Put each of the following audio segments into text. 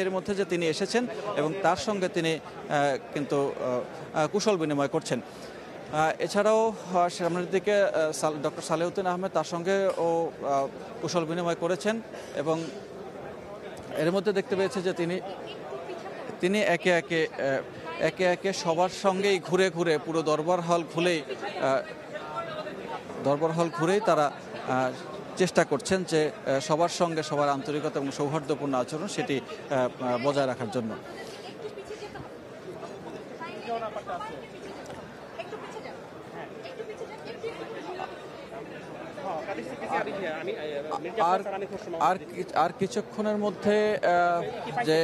এর মধ্যে যে তিনি এসেছেন এবং তার সঙ্গে তিনি কিন্তু কুশল বিনিময় করছেন। এছাড়াও সামনের দিকে ডক্টর সালেউদ্দিন আহমেদ তার সঙ্গে ও কুশল বিনিময় করেছেন এবং এর মধ্যে দেখতে পেয়েছে যে তিনি একে একে সবার সঙ্গেই ঘুরে ঘুরে পুরো দরবার হল ঘুরেই তারা চেষ্টা করছেন যে সবার সঙ্গে সবার আন্তরিকতা এবং সৌহার্দ্যপূর্ণ আচরণ সেটি বজায় রাখার জন্য। আর কিছুক্ষণের মধ্যে যে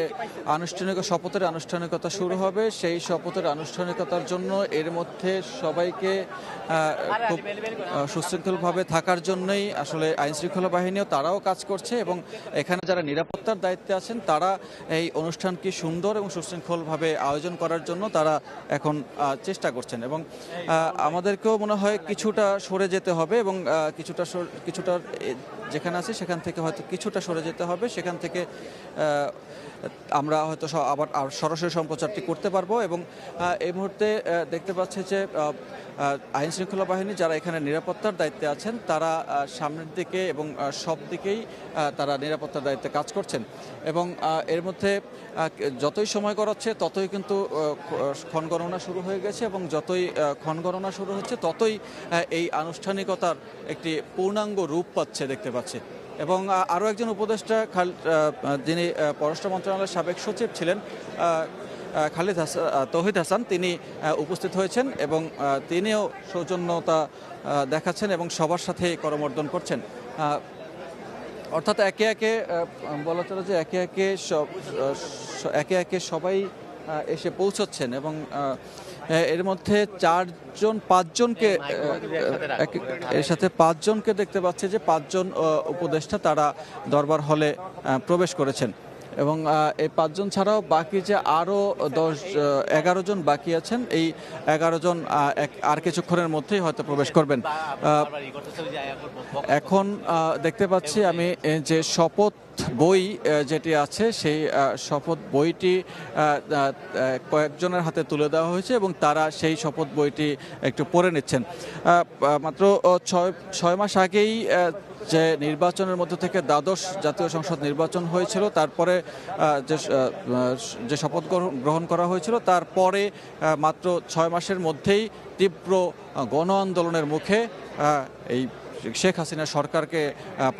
শপথের আনুষ্ঠানিকতা শুরু হবে, সেই শপথের আনুষ্ঠানিকতার জন্য এর মধ্যে সবাইকে খুব সুশৃঙ্খলভাবে থাকার জন্যই আসলে আইনশৃঙ্খলা বাহিনীও তারাও কাজ করছে এবং এখানে যারা নিরাপত্তার দায়িত্বে আছেন তারা এই অনুষ্ঠানকে সুন্দর এবং সুশৃঙ্খলভাবে আয়োজন করার জন্য তারা এখন চেষ্টা করছেন এবং আমাদেরকেও মনে হয় কিছুটা সরে যেতে হবে এবং কিছুটা যেখানে আছে সেখান থেকে হয়তো কিছুটা সরে যেতে হবে, সেখান থেকে আমরা হয়তো আবার সরাসরি সম্প্রচারটি করতে পারবো এবং এই মুহূর্তে দেখতে পাচ্ছি যে আইনশৃঙ্খলা বাহিনী যারা এখানে নিরাপত্তার দায়িত্বে আছেন তারা সামনের দিকে এবং সব দিকেই তারা নিরাপত্তার দায়িত্বে কাজ করছেন এবং এর মধ্যে যতই সময় গড়াচ্ছে ততই কিন্তু ক্ষণগণনা শুরু হয়ে গেছে এবং যতই ক্ষণগণনা শুরু হচ্ছে ততই এই আনুষ্ঠানিকতার একটি পূর্ণাঙ্গ রূপ পাচ্ছে দেখতে পাচ্ছি। এবং আরও একজন উপদেষ্টা যিনি পররাষ্ট্র মন্ত্রণালয়ের সাবেক সচিব ছিলেন তৌহিদ হাসান, তিনি উপস্থিত হয়েছেন এবং তিনিও সৌজন্যতা দেখাচ্ছেন এবং সবার সাথে করমর্দন করছেন। অর্থাৎ একে একে বলা চলে যে একে একে সবাই এসে পৌঁছচ্ছেন এবং এর মধ্যে এর সাথে পাঁচজনকে দেখতে পাচ্ছি যে পাঁচজন উপদেষ্টা তারা দরবার হলে প্রবেশ করেছেন এবং এই পাঁচজন ছাড়াও বাকি যে আরও 11 জন বাকি আছেন, এই 11 জন আর কিছুক্ষণের মধ্যেই হয়তো প্রবেশ করবেন। এখন দেখতে পাচ্ছি আমি যে শপথ বই যেটি আছে সেই শপথ বইটি কয়েকজনের হাতে তুলে দেওয়া হয়েছে এবং তারা সেই শপথ বইটি একটু পড়ে নিচ্ছেন। মাত্র 6 মাস আগেই যে নির্বাচনের মধ্য থেকে দ্বাদশ জাতীয় সংসদ নির্বাচন হয়েছিল, তারপরে যে শপথ গ্রহণ করা হয়েছিল, তারপরে মাত্র 6 মাসের মধ্যেই তীব্র গণ আন্দোলনের মুখে এই শেখ হাসিনা সরকারকে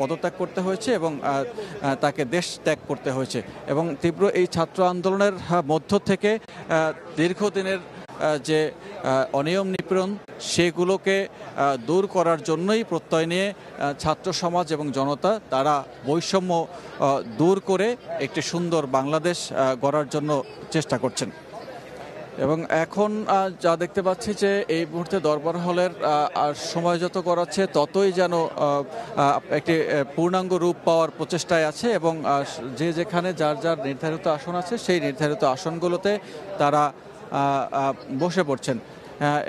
পদত্যাগ করতে হয়েছে এবং তাকে দেশ ত্যাগ করতে হয়েছে এবং তীব্র এই ছাত্র আন্দোলনের মধ্য থেকে দীর্ঘদিনের যে অনিয়ম নিপীড়ন সেগুলোকে দূর করার জন্যই প্রত্যয় নিয়ে ছাত্র সমাজ এবং জনতা তারা বৈষম্য দূর করে একটি সুন্দর বাংলাদেশ গড়ার জন্য চেষ্টা করছেন। এবং এখন যা দেখতে পাচ্ছি যে এই মুহূর্তে দরবার হলের সময় যত গড়াচ্ছে ততই যেন একটি পূর্ণাঙ্গ রূপ পাওয়ার প্রচেষ্টায় আছে এবং যে যেখানে যার যার নির্ধারিত আসন আছে সেই নির্ধারিত আসনগুলোতে তারা বসে পড়ছেন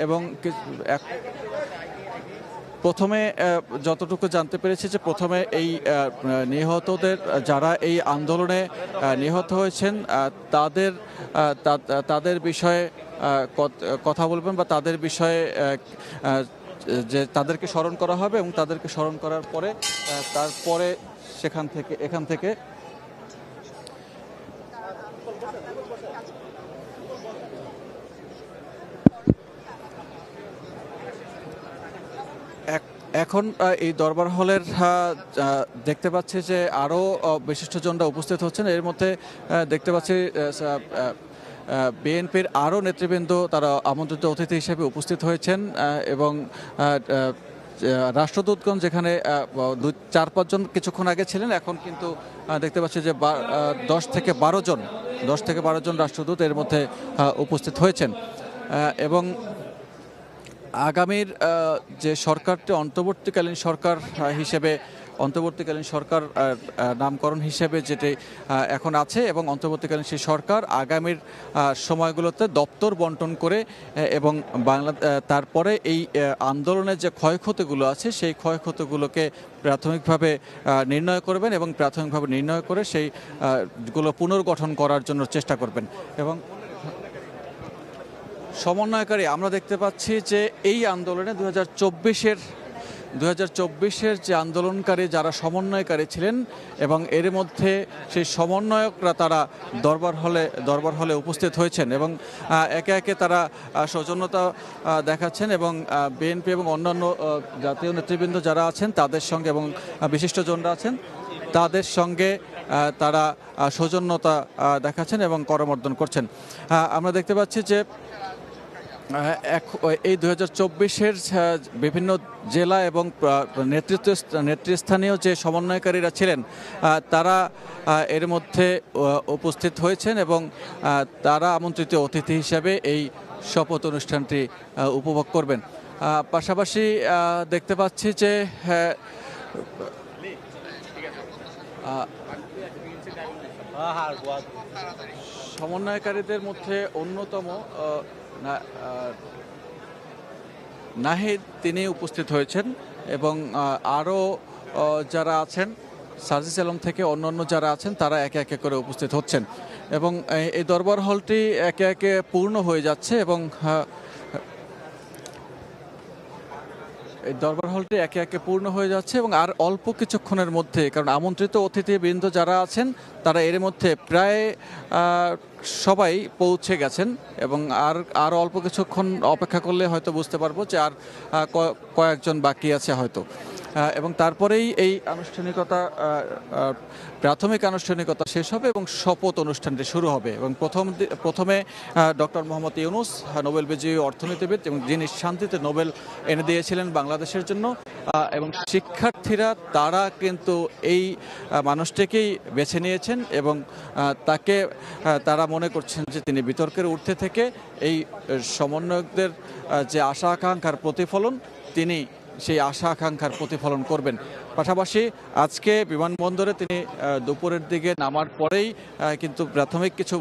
এবং প্রথমে যতটুকু জানতে পেরেছি যে প্রথমে এই নিহতদের যারা এই আন্দোলনে নিহত হয়েছেন তাদের বিষয়ে কথা বলবেন বা তাদের বিষয়ে যে তাদেরকে স্মরণ করা হবে এবং তাদেরকে স্মরণ করার পরে তারপরে এখান থেকে এখন এই দরবার হলের দেখতে পাচ্ছি যে আরও বিশিষ্টজনরা উপস্থিত হচ্ছেন। এর মধ্যে দেখতে পাচ্ছি বিএনপির আরও নেতৃবৃন্দ তারা আমন্ত্রিত অতিথি হিসেবে উপস্থিত হয়েছেন এবং রাষ্ট্রদূতগণ যেখানে 4-5 জন কিছুক্ষণ আগে ছিলেন, এখন কিন্তু দেখতে পাচ্ছি যে 10 থেকে 12 জন রাষ্ট্রদূত এর মধ্যে উপস্থিত হয়েছেন এবং আগামীর যে সরকারটি অন্তর্বর্তীকালীন সরকার হিসেবে অন্তর্বর্তীকালীন সরকার নামকরণ হিসেবে যেটি এখন আছে, এবং অন্তর্বর্তীকালীন সেই সরকার আগামীর সময়গুলোতে দপ্তর বন্টন করে এবং তারপরে এই আন্দোলনের যে ক্ষয়ক্ষতিগুলো আছে সেই ক্ষয়ক্ষতিগুলোকে প্রাথমিকভাবে নির্ণয় করবেন এবং প্রাথমিকভাবে নির্ণয় করে সেই গুলো পুনর্গঠন করার জন্য চেষ্টা করবেন। এবং সমন্বয়কারী আমরা দেখতে পাচ্ছি যে এই আন্দোলনে 2024-এর যে আন্দোলনকারী যারা সমন্বয়কারী ছিলেন, এবং এর মধ্যে সেই সমন্বয়করা তারা দরবার হলে উপস্থিত হয়েছেন এবং একে একে তারা সৌজন্যতা দেখাচ্ছেন এবং বিএনপি এবং অন্যান্য জাতীয় নেতৃবৃন্দ যারা আছেন তাদের সঙ্গে এবং বিশিষ্টজনরা আছেন তাদের সঙ্গে তারা সৌজন্যতা দেখাচ্ছেন এবং করমর্দন করছেন। আমরা দেখতে পাচ্ছি যে এই 2024-এর বিভিন্ন জেলা এবং নেতৃস্থানীয় যে সমন্বয়কারীরা ছিলেন তারা এর মধ্যে উপস্থিত হয়েছেন এবং তারা আমন্ত্রিত অতিথি হিসাবে এই শপথ অনুষ্ঠানটি উপভোগ করবেন। পাশাপাশি দেখতে পাচ্ছি যে সমন্বয়কারীদের মধ্যে অন্যতম নাহিদ তিনি উপস্থিত হয়েছেন এবং আরও যারা আছেন সার্জিস আলম থেকে অন্যান্য যারা আছেন তারা একে একে করে উপস্থিত হচ্ছেন এবং এই দরবার হলটি একে একে পূর্ণ হয়ে যাচ্ছে এবং এই দরবার হলটি একে একে পূর্ণ হয়ে যাচ্ছে এবং আর অল্প কিছুক্ষণের মধ্যে, কারণ আমন্ত্রিত অতিথিবৃন্দ যারা আছেন তারা এর মধ্যে প্রায় সবাই পৌঁছে গেছেন এবং আর অল্প কিছুক্ষণ অপেক্ষা করলে হয়তো বুঝতে পারবো যে আর কয়েকজন বাকি আছে হয়তো। এবং তারপরেই এই আনুষ্ঠানিকতা প্রাথমিক আনুষ্ঠানিকতা শেষ হবে এবং শপথ অনুষ্ঠানটি শুরু হবে। এবং প্রথমে ডক্টর মোহাম্মদ ইউনূস, নোবেল বিজয়ী অর্থনীতিবিদ এবং যিনি শান্তিতে নোবেল এনে দিয়েছিলেন বাংলাদেশের জন্য, এবং শিক্ষার্থীরা তারা কিন্তু এই মানুষটিকেই বেছে নিয়েছেন এবং তাকে তারা মনে করছেন যে তিনি বিতর্কের ঊর্ধ্বে থেকে এই সমন্বয়কদের যে আশা আকাঙ্ক্ষার প্রতিফলন, তিনি সেই আশা আকাঙ্ক্ষার প্রতিফলন করবেন। পাশাপাশি আজকে বিমানবন্দরে তিনি দুপুরের দিকে নামার পরেই কিন্তু প্রাথমিক কিছু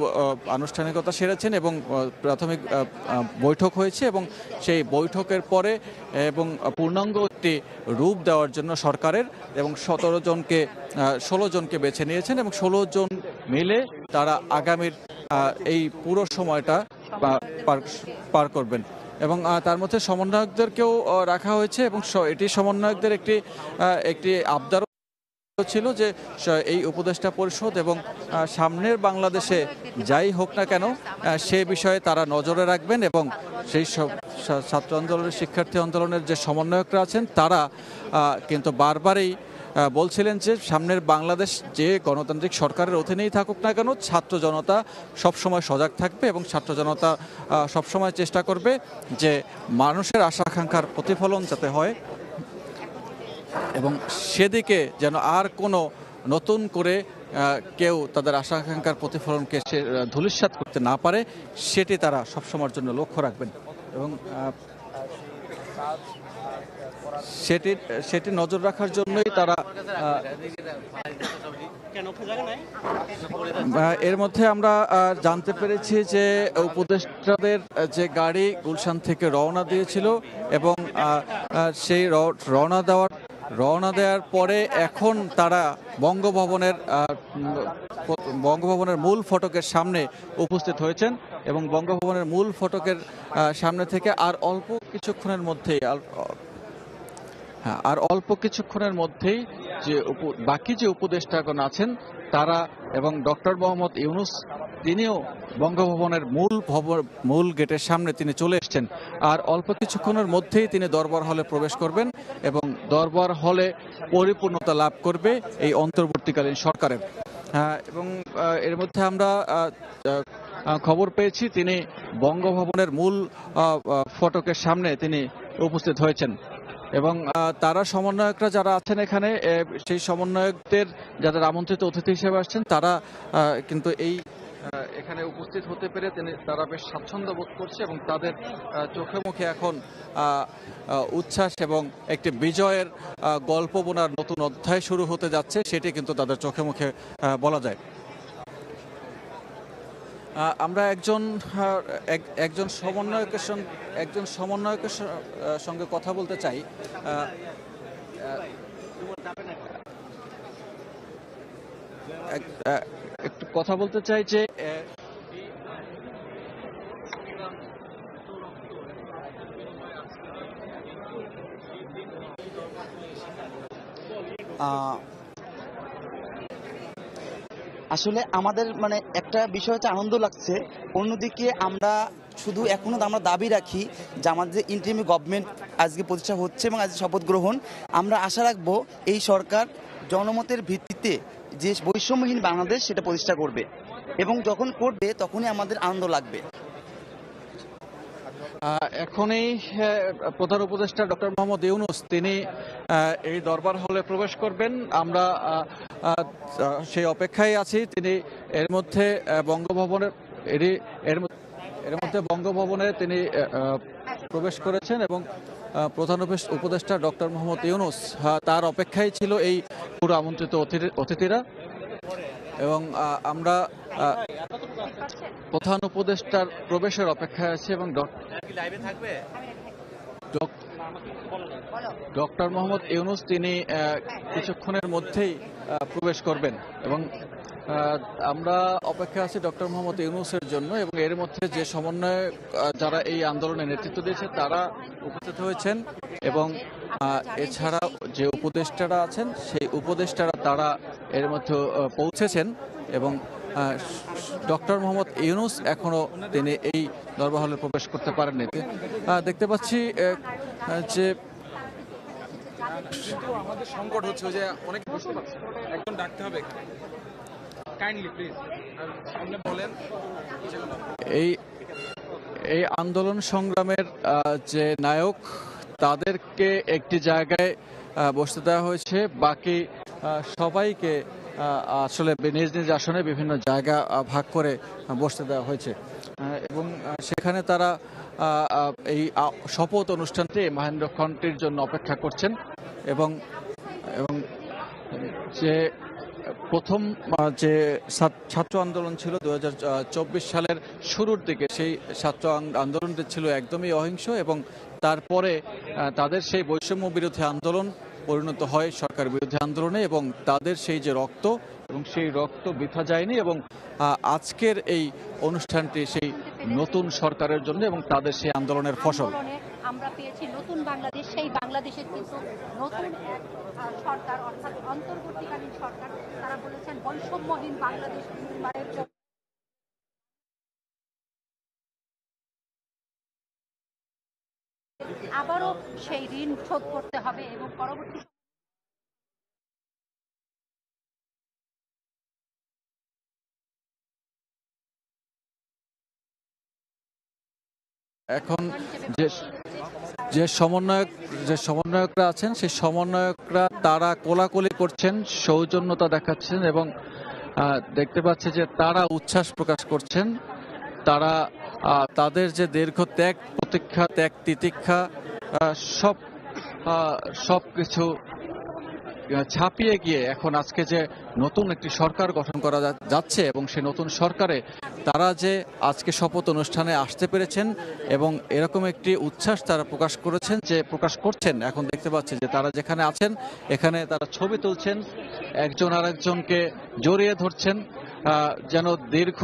আনুষ্ঠানিকতা সেরেছেন এবং প্রাথমিক বৈঠক হয়েছে এবং সেই বৈঠকের পরে এবং পূর্ণাঙ্গ একটি রূপ দেওয়ার জন্য সরকারের এবং 16 জনকে বেছে নিয়েছেন এবং 16 জন মিলে তারা আগামীর এই পুরো সময়টা পার করবেন এবং তার মধ্যে সমন্বয়কদেরকেও রাখা হয়েছে এবং এটি সমন্বয়কদের একটি আবদার ছিল যে এই উপদেষ্টা পরিষদ এবং সামনের বাংলাদেশে যাই হোক না কেন সে বিষয়ে তারা নজরে রাখবেন এবং সেই সব ছাত্র আন্দোলনের, শিক্ষার্থী আন্দোলনের যে সমন্বয়করা আছেন তারা কিন্তু বারবারই বলছিলেন যে সামনের বাংলাদেশ যে গণতান্ত্রিক সরকারের অধীনেই থাকুক না কেন, ছাত্র জনতা সবসময় সজাগ থাকবে এবং ছাত্র জনতা সবসময় চেষ্টা করবে যে মানুষের আশা আকাঙ্ক্ষার প্রতিফলন যাতে হয় এবং সেদিকে যেন আর কোনো নতুন করে কেউ তাদের আশা আকাঙ্ক্ষার প্রতিফলনকে ধূলিসাৎ করতে না পারে, সেটি তারা সবসময়ের জন্য লক্ষ্য রাখবেন এবং সেটি নজর রাখার জন্যই তারা এর মধ্যে আমরা জানতে পেরেছি যে উপদেষ্টাদের যে গাড়ি গুলশান থেকে রওনা দিয়েছিল এবং সেই রওনা দেওয়ার পরে এখন তারা বঙ্গভবনের মূল ফটকের সামনে উপস্থিত হয়েছেন এবং বঙ্গভবনের মূল ফটকের সামনে থেকে আর অল্প কিছুক্ষণের মধ্যেই যে বাকি যে উপদেষ্টাগণ আছেন তারা এবং ডক্টর মোহাম্মদ ইউনূস তিনিও বঙ্গভবনের মূল গেটের সামনে তিনি চলে এসেছেন। আর অল্প কিছুক্ষণের মধ্যেই তিনি দরবার হলে প্রবেশ করবেন এবং দরবার হলে পরিপূর্ণতা লাভ করবে এই অন্তর্বর্তীকালীন সরকারের। এবং এর মধ্যে আমরা খবর পেয়েছি তিনি বঙ্গভবনের মূল ফটকের সামনে তিনি উপস্থিত হয়েছেন এবং তারা সমন্বয়করা যারা আছেন এখানে, সেই সমন্বয়কদের যারা আমন্ত্রিত অতিথি হিসেবে আসছেন তারা কিন্তু এখানে উপস্থিত হতে পেরে তারা বেশ স্বাচ্ছন্দ্য বোধ করছে এবং তাদের চোখে মুখে এখন উচ্ছ্বাস এবং একটি বিজয়ের গল্প বোনার নতুন অধ্যায় শুরু হতে যাচ্ছে, সেটি কিন্তু তাদের চোখে মুখে বলা যায়। আমরা একজন সমন্বয়কের সঙ্গে কথা বলতে চাই। একটু কথা বলতে চাই যে আসলে আমাদের মানে একটা বিষয় হচ্ছে আনন্দ লাগছে, অন্যদিকে আমরা শুধু এখনো আমরা দাবি রাখি যে আমাদের ইন্টারিম গভর্নমেন্ট আজকে প্রতিষ্ঠা হচ্ছে এবং আজকে শপথ গ্রহণ, আমরা আশা রাখবো এই সরকার জনমতের ভিত্তিতে যে বৈষম্যহীন বাংলাদেশ সেটা প্রতিষ্ঠা করবে এবং যখন করবে তখনই আমাদের আনন্দ লাগবে। এখনই প্রধান উপদেষ্টা ডক্টর মোহাম্মদ ইউনূস তিনি এই দরবার হলে প্রবেশ করবেন। আমরা সেই অপেক্ষায় আছি। তিনি এর মধ্যে বঙ্গভবনে তিনি প্রবেশ করেছেন এবং প্রধান উপদেষ্টা ডক্টর মোহাম্মদ ইউনূস তার অপেক্ষায় ছিল এই পুরো আমন্ত্রিত অতিথিরা এবং আমরা প্রধান উপদেষ্টার প্রবেশের অপেক্ষায় আছি এবং ডক্টর মোহাম্মদ ইউনূস তিনি কিছুক্ষণের মধ্যেই প্রবেশ করবেন এবং আমরা অপেক্ষা আছি ডক্টর মোহাম্মদ ইউনূসের জন্য। এবং এর মধ্যে যে সমন্বয় যারা এই আন্দোলনে নেতৃত্ব দিয়েছে তারা উপস্থিত হয়েছেন এবং এছাড়া যে উপদেষ্টারা আছেন সেই উপদেষ্টারা তারা এর মধ্যে পৌঁছেছেন এবং ডক্টর মোহাম্মদ ইউনূস এখনো তিনি এই দরবার হলে প্রবেশ করতে পারেননি। দেখতে পাচ্ছি যে আমাদের সংকট হচ্ছে যে অনেকে বুঝতে পারছে একজন ডাকতে হবে কাইন্ডলি প্লিজ সামনে বলেন। এই আন্দোলন সংগ্রামের যে নায়ক তাদেরকে একটি জায়গায় বসতে দেওয়া হয়েছে, বাকি সবাইকে আসলে নিজ নিজ আসনে বিভিন্ন জায়গা ভাগ করে বসতে দেওয়া হয়েছে এবং সেখানে তারা এই শপথ অনুষ্ঠানটি মহেন্দ্রক্ষণটির জন্য অপেক্ষা করছেন এবং যে প্রথম যে ছাত্র আন্দোলন ছিল 2024 সালের শুরুর দিকে, সেই ছাত্র আন্দোলনটি ছিল একদমই অহিংস এবং তারপরে তাদের সেই বৈষম্য বিরোধী আন্দোলন পরিণত হয় সরকার বিরোধী আন্দোলনে এবং তাদের সেই যে রক্ত এবং সেই রক্ত বৃথা যায়নি এবং আজকের এই অনুষ্ঠানটি সেই নতুন সরকারের জন্য এবং তাদের সেই আন্দোলনের ফসল। আমরা পেয়েছি নতুন বাংলাদেশ, সেই বাংলাদেশের কিন্তু নতুন সরকার অর্থাৎ অন্তর্বর্তীকালীন সরকার, তারা বলেছেন বৈষম্যহীন বাংলাদেশ নির্মাণের জন্য আবারও সেই ঋণ শোধ করতে হবে এবং পরবর্তী এখন যে সমন্বয়করা আছেন সেই সমন্বয়করা তারা কোলাকুলি করছেন, সৌজন্যতা দেখাচ্ছেন এবং দেখতে পাচ্ছি যে তারা উচ্ছ্বাস প্রকাশ করছেন। তারা তাদের যে দীর্ঘ ত্যাগ প্রতীক্ষা, ত্যাগ তিতিক্ষা সব কিছু ছাপিয়ে গিয়ে এখন আজকে যে নতুন একটি সরকার গঠন করা যাচ্ছে এবং সেই নতুন সরকারে তারা যে আজকে শপথ অনুষ্ঠানে আসতে পেরেছেন এবং এরকম একটি উচ্ছ্বাস তারা প্রকাশ করছেন। এখন দেখতে পাচ্ছি যে তারা যেখানে আছেন এখানে তারা ছবি তুলছেন, একজন আরেকজনকে জড়িয়ে ধরছেন, যেন দীর্ঘ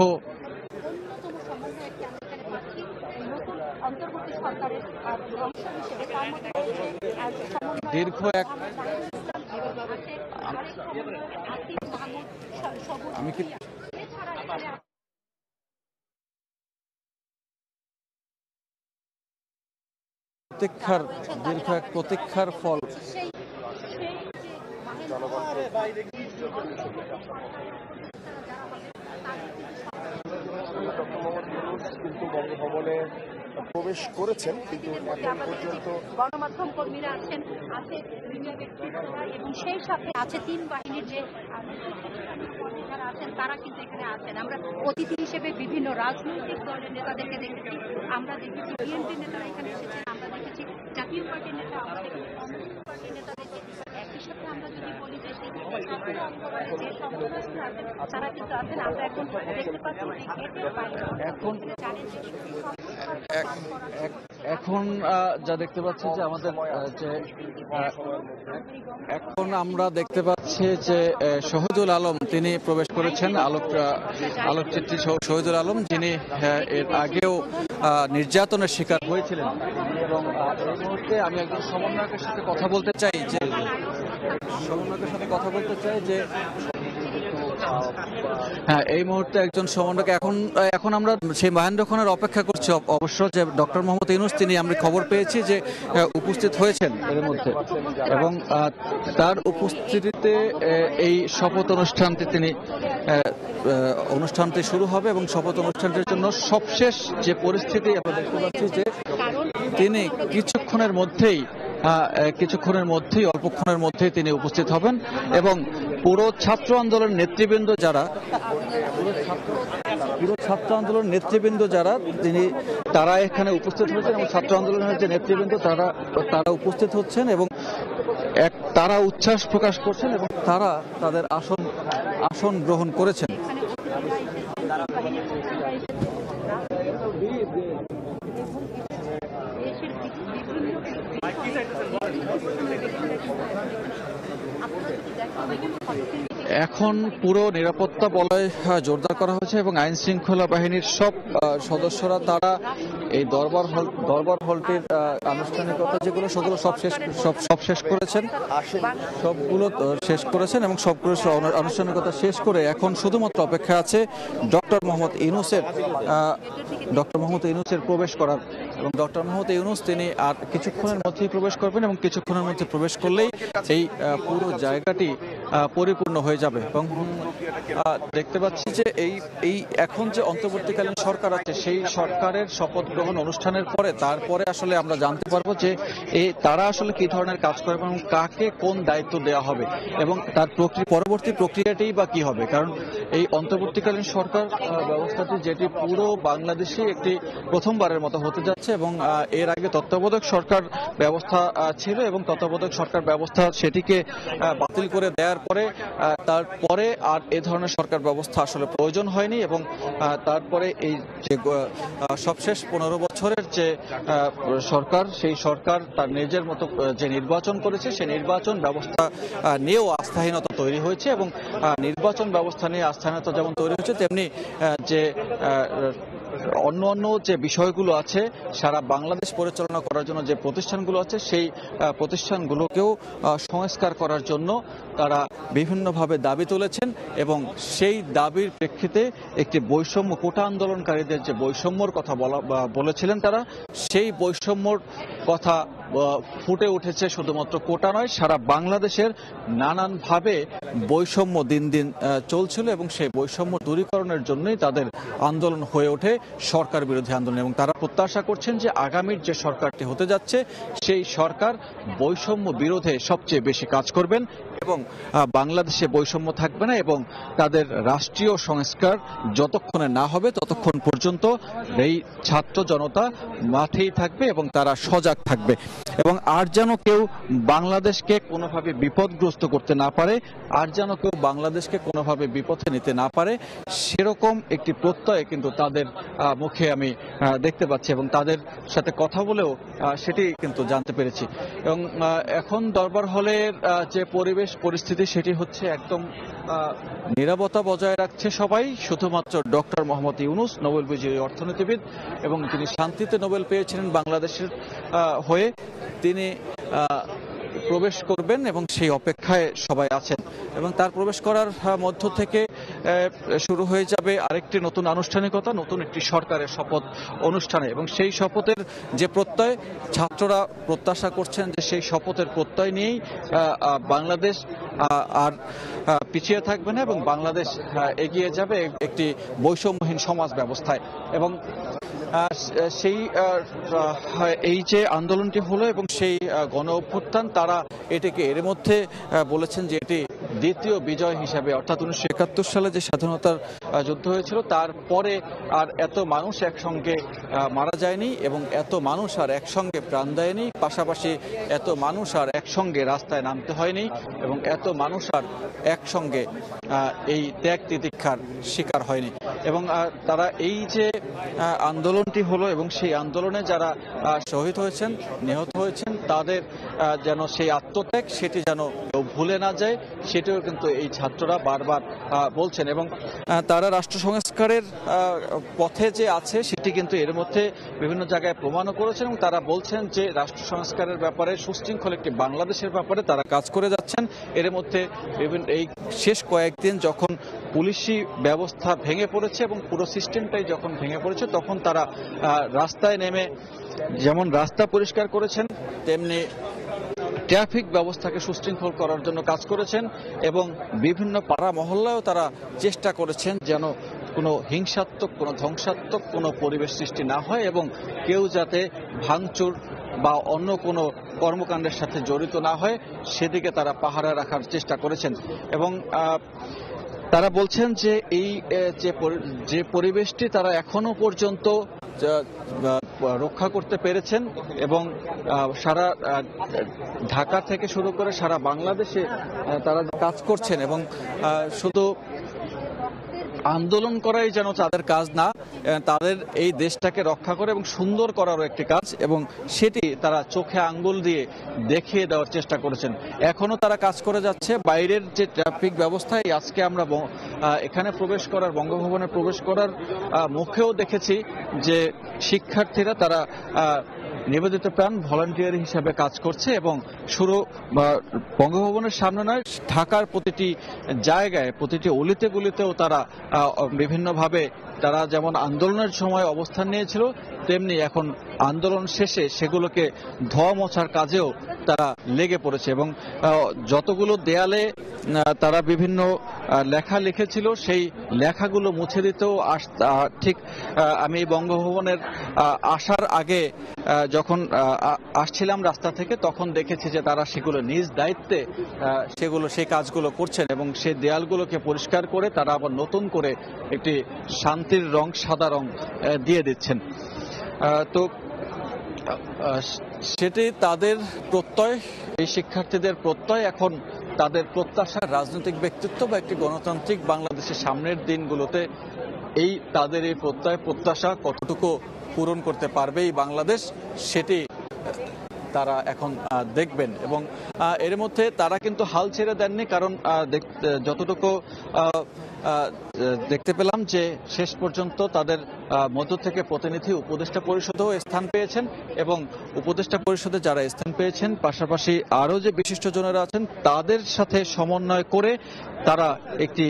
এক আমি কি দীর্ঘ এক প্রতীক্ষার ফল। কিন্তু বঙ্গভবনে প্রবেশ করেছেন, কিন্তু এখন পর্যন্ত গণমাধ্যম কর্মীরা আছেন, আছে বিভিন্ন ব্যক্তিত্বরা এবং সেই সাথে আছে তিন বাহিনীর যে যারা আছেন তারা কিন্তু এখানে আছেন। আমরা অতিথি হিসেবে বিভিন্ন রাজনৈতিক দলের নেতাদেরকে দেখেছি, আমরা দেখেছি বিএনপি নেতারা এখানে এসেছেন, আমরা দেখেছি জাতীয় পার্টির নেতা, আমরা দেখেছি কমিউনিস্ট পার্টির নেতাদেরকে। একই সাথে আমরা যদি বলি যে সেই ছাত্র আন্দোলনের যে সংগঠনগুলো আছেন তারা কিন্তু আছেন। আমরা এখন দেখতে পাচ্ছি যে গেটের বাইরে এখন জানেন যে এখন যা দেখতে পাচ্ছি যে আমাদের এখন আমরা দেখতে পাচ্ছি যে শহীদুল আলম তিনি প্রবেশ করেছেন, আলোকচিত্রী শহীদুল আলম, যিনি এর আগেও নির্যাতনের শিকার হয়েছিলেন। এবং এই মুহূর্তে আমি একজন সমন্বয়কের সাথে কথা বলতে চাই যে হ্যাঁ, এই মুহূর্তে একজন সমন্বয়ক এখন আমরা সেই মহেন্দ্রক্ষণের অপেক্ষা করছি অবশ্য, যে ডক্টর মোহাম্মদ ইউনূস তিনি আমরা খবর পেয়েছি যে উপস্থিত হয়েছেন এর মধ্যে, এবং তার উপস্থিতিতে এই শপথ অনুষ্ঠানটি শুরু হবে। এবং শপথ অনুষ্ঠানটির জন্য সবশেষ যে পরিস্থিতি আমরা দেখতে পাচ্ছি যে তিনি কিছুক্ষণের মধ্যেই অল্পক্ষণের মধ্যেই তিনি উপস্থিত হবেন। এবং পুরো ছাত্র আন্দোলন নেতৃবৃন্দ যারা তারা এখানে উপস্থিত হয়েছেন, এবং ছাত্র আন্দোলনের যে নেতৃবৃন্দ তারা উপস্থিত হচ্ছেন, এবং তারা উচ্ছ্বাস প্রকাশ করছেন, এবং তারা তাদের আসন গ্রহণ করেছেন। এখন পুরো নিরাপত্তা বলয় জোরদার করা হয়েছে, এবং আইন শৃঙ্খলা বাহিনীর সব সদস্যরা তারা এই দরবার হলটির আনুষ্ঠানিকতা যেগুলো সেগুলো সব শেষ করেছেন, এবং সবগুলো আনুষ্ঠানিকতা শেষ করে এখন শুধুমাত্র অপেক্ষা আছে ডক্টর মোহাম্মদ ইউনূসের প্রবেশ করার। এবং ডক্টর মোহাম্মদ ইউনূস তিনি আর কিছুক্ষণের মধ্যেই প্রবেশ করবেন, এবং কিছুক্ষণের মধ্যে প্রবেশ করলেই এই পুরো জায়গাটি পরিপূর্ণ হয়ে যাবে। এবং দেখতে পাচ্ছি যে এই এখন যে অন্তর্বর্তীকালীন সরকার আছে, সেই সরকারের শপথ গ্রহণ অনুষ্ঠানের তারপরে আসলে আমরা জানতে পারবো যে তারা আসলে কি ধরনের কাজ করবে এবং কাকে কোন দায়িত্ব দেওয়া হবে, এবং তার পরবর্তী প্রক্রিয়াটাই বা কি হবে। কারণ এই অন্তর্বর্তীকালীন সরকার ব্যবস্থাটি, যেটি পুরো বাংলাদেশে একটি প্রথমবারের মতো হতে যাচ্ছে, এবং এর আগে তত্ত্বাবধায়ক সরকার ব্যবস্থা ছিল, এবং তত্ত্বাবধায়ক সরকার ব্যবস্থা সেটিকে বাতিল করে দেওয়ার পরে তারপরে আর এ ধরনের সরকার ব্যবস্থা আসলে প্রয়োজন হয়নি। এবং তারপরে এই যে সবশেষ 15 বছরের যে সরকার, সেই সরকার তার নিজের মতো যে নির্বাচন করেছে, সেই নির্বাচন ব্যবস্থা নিয়েও আস্থাহীনতা তৈরি হয়েছে। এবং নির্বাচন ব্যবস্থা নিয়ে আস্থাহীনতা যেমন তৈরি হয়েছে, তেমনি যে অন্য যে বিষয়গুলো আছে, সারা বাংলাদেশ পরিচালনা করার জন্য যে প্রতিষ্ঠানগুলো আছে, সেই প্রতিষ্ঠানগুলোকেও সংস্কার করার জন্য তারা বিভিন্নভাবে দাবি তুলেছেন। এবং সেই দাবির প্রেক্ষিতে একটি বৈষম্য, কোটা আন্দোলনকারীদের যে বৈষম্যর কথা বলেছিলেন তারা, সেই বৈষম্যর কথা ফুটে উঠেছে। শুধুমাত্র কোটা নয়, সারা বাংলাদেশের নানানভাবে বৈষম্য দিন দিন চলছিল, এবং সেই বৈষম্য দূরীকরণের জন্যই তাদের আন্দোলন হয়ে ওঠে সরকার বিরোধী আন্দোলন। এবং তারা প্রত্যাশা করছেন যে আগামীর যে সরকারটি হতে যাচ্ছে, সেই সরকার বৈষম্য বিরোধে সবচেয়ে বেশি কাজ করবেন, এবং বাংলাদেশে বৈষম্য থাকবে না, এবং তাদের রাষ্ট্রীয় সংস্কার যতক্ষণে না হবে ততক্ষণ পর্যন্ত এই ছাত্র জনতা মাঠেই থাকবে, এবং তারা সজাগ থাকবে। এবং আর যেন কেউ বাংলাদেশকে কোনোভাবে বিপদগ্রস্ত করতে না পারে, আর যেন কেউ বাংলাদেশকে কোনোভাবে বিপথে নিতে না পারে, সেরকম একটি প্রত্যয় কিন্তু তাদের মুখে আমি দেখতে পাচ্ছি, এবং তাদের সাথে কথা বলেও সেটি কিন্তু জানতে পেরেছি। এবং এখন দরবার হলের যে পরিস্থিতি, সেটি হচ্ছে একদম নীরবতা বজায় রাখছে সবাই, শুধুমাত্র ডক্টর মোহাম্মদ ইউনূস, নোবেল বিজয়ী অর্থনীতিবিদ, এবং তিনি শান্তিতে নোবেল পেয়েছিলেন বাংলাদেশের হয়ে, তিনি প্রবেশ করবেন, এবং সেই অপেক্ষায় সবাই আছেন। এবং তার প্রবেশ করার মধ্য থেকে শুরু হয়ে যাবে আরেকটি নতুন আনুষ্ঠানিকতা, নতুন একটি সরকারের শপথ অনুষ্ঠানে। এবং সেই শপথের যে প্রত্যয়, ছাত্ররা প্রত্যাশা করছেন যে সেই শপথের প্রত্যয় নিয়েই বাংলাদেশ আর পিছিয়ে থাকবে না, এবং বাংলাদেশ এগিয়ে যাবে একটি বৈষম্যহীন সমাজ ব্যবস্থায়। এবং সেই এই যে আন্দোলনটি হলো এবং সেই গণ অভ্যুত্থান তারা এটিকে এর মধ্যে বলেছেন যে এটি দ্বিতীয় বিজয় হিসাবে, অর্থাৎ 1971 সালে যে স্বাধীনতার যুদ্ধ হয়েছিল তারপরে আর এত মানুষ একসঙ্গে মারা যায়নি এবং এত মানুষ আর একসঙ্গে প্রাণ দেয়নি, পাশাপাশি এত মানুষ আর একসঙ্গে রাস্তায় নামতে হয়নি এবং এত মানুষ আর একসঙ্গে এই ত্যাগ তিতিক্ষার শিকার হয়নি। এবং তারা এই যে আন্দোলনটি হলো এবং সেই আন্দোলনে যারা শহীদ হয়েছেন, নিহত হয়েছেন, তাদের যেন সেই আত্মত্যাগ সেটি যেন কেউ ভুলে না যায়, সেটিও কিন্তু এই ছাত্ররা বারবার বলছেন। এবং তারা রাষ্ট্র সংস্কারের পথে যে আছে সেটি কিন্তু এর মধ্যে বিভিন্ন জায়গায় প্রমাণও করেছেন এবং তারা বলছেন যে রাষ্ট্র সংস্কারের ব্যাপারে সুশৃঙ্খল একটি বাংলাদেশের ব্যাপারে তারা কাজ করে যাচ্ছেন। এর মধ্যে এই শেষ কয়েকদিন যখন পুলিশি ব্যবস্থা ভেঙে পড়েছে এবং পুরো সিস্টেমটাই যখন ভেঙে পড়েছে তখন তারা রাস্তায় নেমে যেমন রাস্তা পরিষ্কার করেছেন তেমনি ট্রাফিক ব্যবস্থাকে সুশৃঙ্খল করার জন্য কাজ করেছেন এবং বিভিন্ন পাড়া মহল্লায়ও তারা চেষ্টা করেছেন যেন কোনো হিংসাত্মক, কোনো ধ্বংসাত্মক কোনো পরিবেশ সৃষ্টি না হয় এবং কেউ যাতে ভাঙচুর বা অন্য কোনো কর্মকাণ্ডের সাথে জড়িত না হয় সেদিকে তারা পাহারা রাখার চেষ্টা করেছেন। এবং তারা বলছেন যে এই যে পরিবেশটি তারা এখনো পর্যন্ত রক্ষা করতে পেরেছেন এবং সারা ঢাকা থেকে শুরু করে সারা বাংলাদেশে তারা কাজ করছেন এবং শুধু আন্দোলন করাই যেন তাদের কাজ না, তাদের এই দেশটাকে রক্ষা করে এবং সুন্দর করারও একটি কাজ এবং সেটি তারা চোখে আঙ্গুল দিয়ে দেখিয়ে দেওয়ার চেষ্টা করেছেন। এখনো তারা কাজ করে যাচ্ছে। বাইরের যে ট্রাফিক ব্যবস্থা, আজকে আমরা এখানে প্রবেশ করার, বঙ্গভবনে প্রবেশ করার মুখেও দেখেছি যে শিক্ষার্থীরা তারা নিবেদিত প্রাণ ভলান্টিয়ার হিসাবে কাজ করছে এবং শুরু বঙ্গভবনের সামনে নয়, ঢাকার প্রতিটি জায়গায়, প্রতিটি অলিতে গলিতেও তারা বিভিন্নভাবে তারা যেমন আন্দোলনের সময় অবস্থান নিয়েছিল তেমনি এখন আন্দোলন শেষে সেগুলোকে ধোয়া মোছার কাজেও তারা লেগে পড়েছে এবং যতগুলো দেয়ালে তারা বিভিন্ন লেখা লিখেছিল সেই লেখাগুলো মুছে দিতেও ঠিক আমি বঙ্গভবনের আসার আগে যখন আসছিলাম রাস্তা থেকে তখন দেখেছি যে তারা সেগুলো নিজ দায়িত্বে সেই কাজগুলো করছেন এবং সেই দেয়ালগুলোকে পরিষ্কার করে তারা আবার নতুন করে একটি শান্তির রং, সাদা রং দিয়ে দিচ্ছেন। তো সেটি তাদের প্রত্যয়, এই শিক্ষার্থীদের প্রত্যয়। এখন তাদের প্রত্যাশা রাজনৈতিক ব্যক্তিত্ব বা একটি গণতান্ত্রিক বাংলাদেশের সামনের দিনগুলোতে এই তাদের এই প্রত্যাশা কতটুকু পূরণ করতে পারবে এই বাংলাদেশ, সেটি তারা এখন দেখবেন। এবং এর মধ্যে তারা কিন্তু হাল ছেড়ে দেননি, কারণ যতটুকু দেখতে পেলাম যে শেষ পর্যন্ত তাদের মধ্য থেকে প্রতিনিধি উপদেষ্টা পরিষদেও স্থান পেয়েছেন এবং উপদেষ্টা পরিষদে যারা স্থান পেয়েছেন পাশাপাশি আরও যে বিশিষ্টজনেরা আছেন তাদের সাথে সমন্বয় করে তারা একটি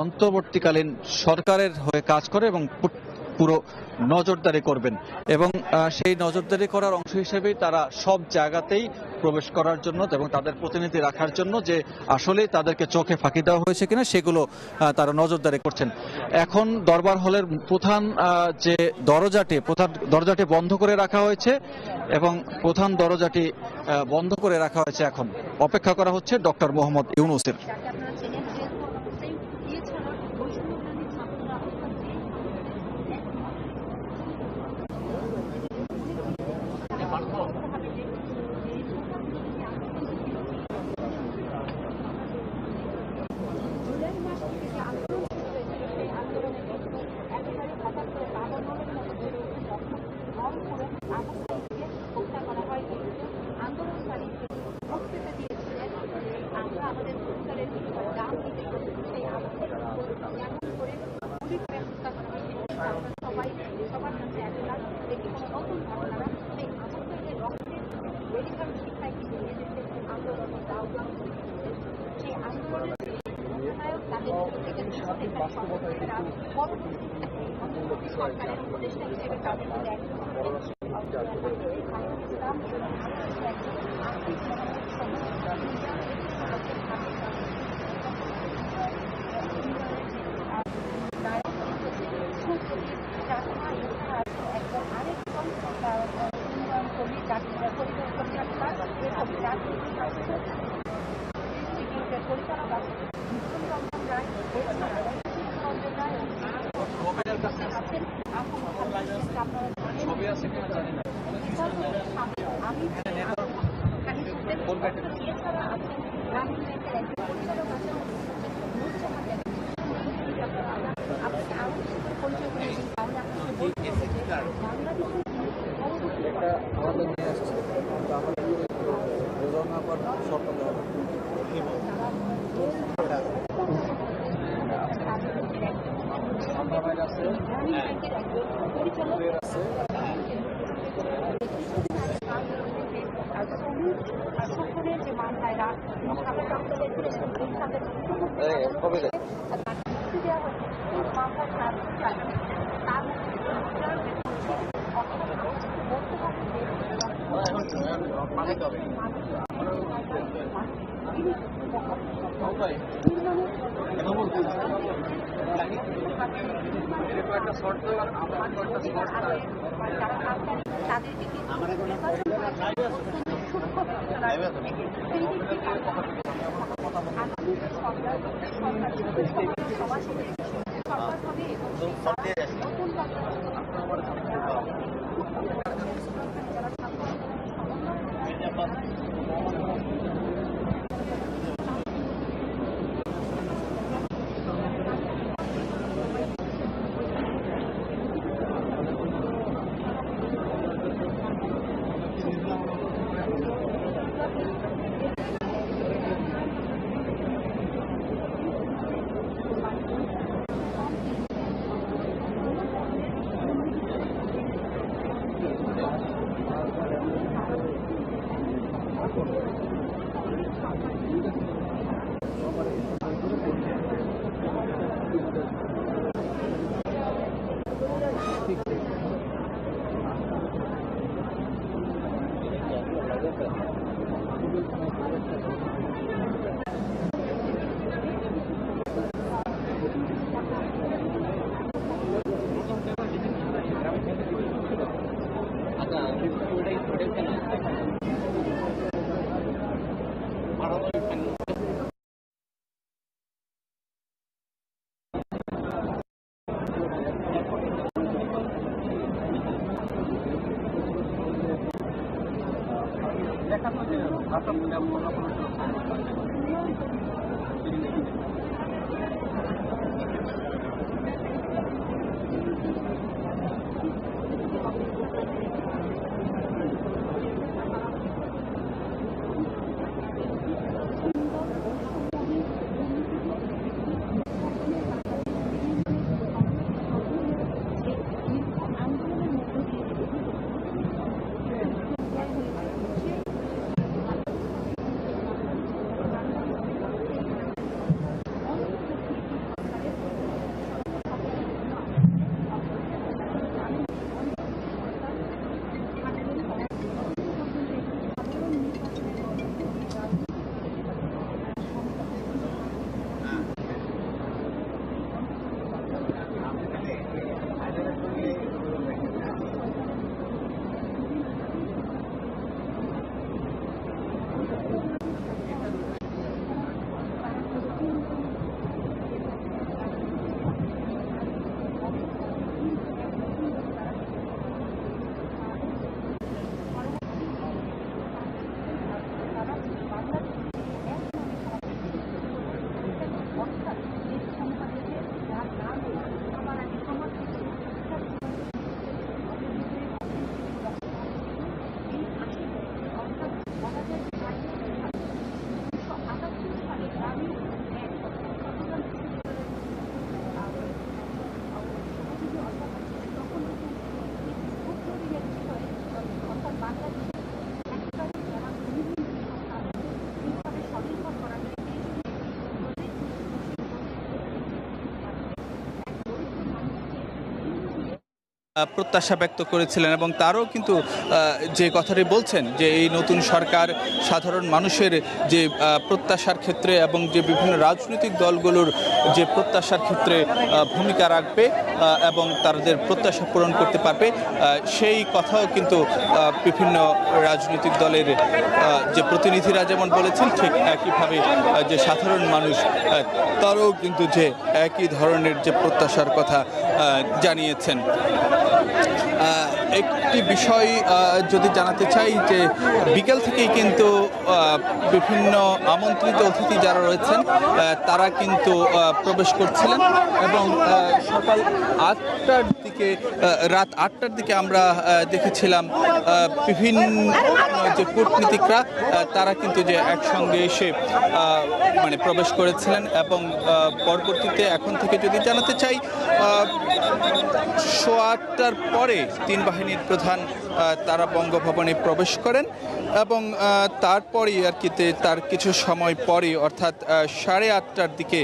অন্তর্বর্তীকালীন সরকারের হয়ে কাজ করে এবং পুরো নজরদারি করবেন এবং সেই নজরদারি করার অংশ হিসেবেই তারা সব জায়গাতেই প্রবেশ করার জন্য এবং তাদের প্রতিনিধি রাখার জন্য যে আসলেই তাদেরকে চোখে ফাঁকি দেওয়া হয়েছে কিনা সেগুলো তারা নজরদারি করছেন। এখন দরবার হলের প্রধান দরজাটি বন্ধ করে রাখা হয়েছে এবং প্রধান দরজাটি বন্ধ করে রাখা হয়েছে। এখন অপেক্ষা করা হচ্ছে ডক্টর মোহাম্মদ ইউনূসের। আছেন আপনারা জানেন আমি এছাড়া আছেন রাজনীতির একজন পরিচালক আছেন আপনাকে আরো পরিচয় করে দিই তাহলে আপনাকে বলতে হবে যে শকুনের যে মামলায় প্রত্যাশা ব্যক্ত করেছিলেন এবং তারও কিন্তু যে কথাটি বলছেন যে এই নতুন সরকার সাধারণ মানুষের যে প্রত্যাশার ক্ষেত্রে এবং যে বিভিন্ন রাজনৈতিক দলগুলোর যে প্রত্যাশার ক্ষেত্রে ভূমিকা রাখবে এবং তাদের প্রত্যাশা পূরণ করতে পারবে সেই কথাও কিন্তু বিভিন্ন রাজনৈতিক দলের যে প্রতিনিধিরা যেমন বলেছেন ঠিক একইভাবে যে সাধারণ মানুষ তারও কিন্তু যে একই ধরনের যে প্রত্যাশার কথা জানিয়েছেন। একটি বিষয় যদি জানাতে চাই যে বিকেল থেকেই কিন্তু বিভিন্ন আমন্ত্রিত অতিথি যারা রয়েছেন তারা কিন্তু প্রবেশ করছিলেন এবং সকাল 8টার দিকে রাত 8টার দিকে আমরা দেখেছিলাম বিভিন্ন যে কূটনীতিকরা তারা কিন্তু যে একসঙ্গে এসে মানে প্রবেশ করেছিলেন এবং পরবর্তীতে এখন থেকে যদি জানাতে চাই 8:15টার পরে তিন বাহিনীর প্রধান তারা বঙ্গভবনে প্রবেশ করেন এবং তারপরেই আর কি তার কিছু সময় পরে অর্থাৎ 8:30টার দিকে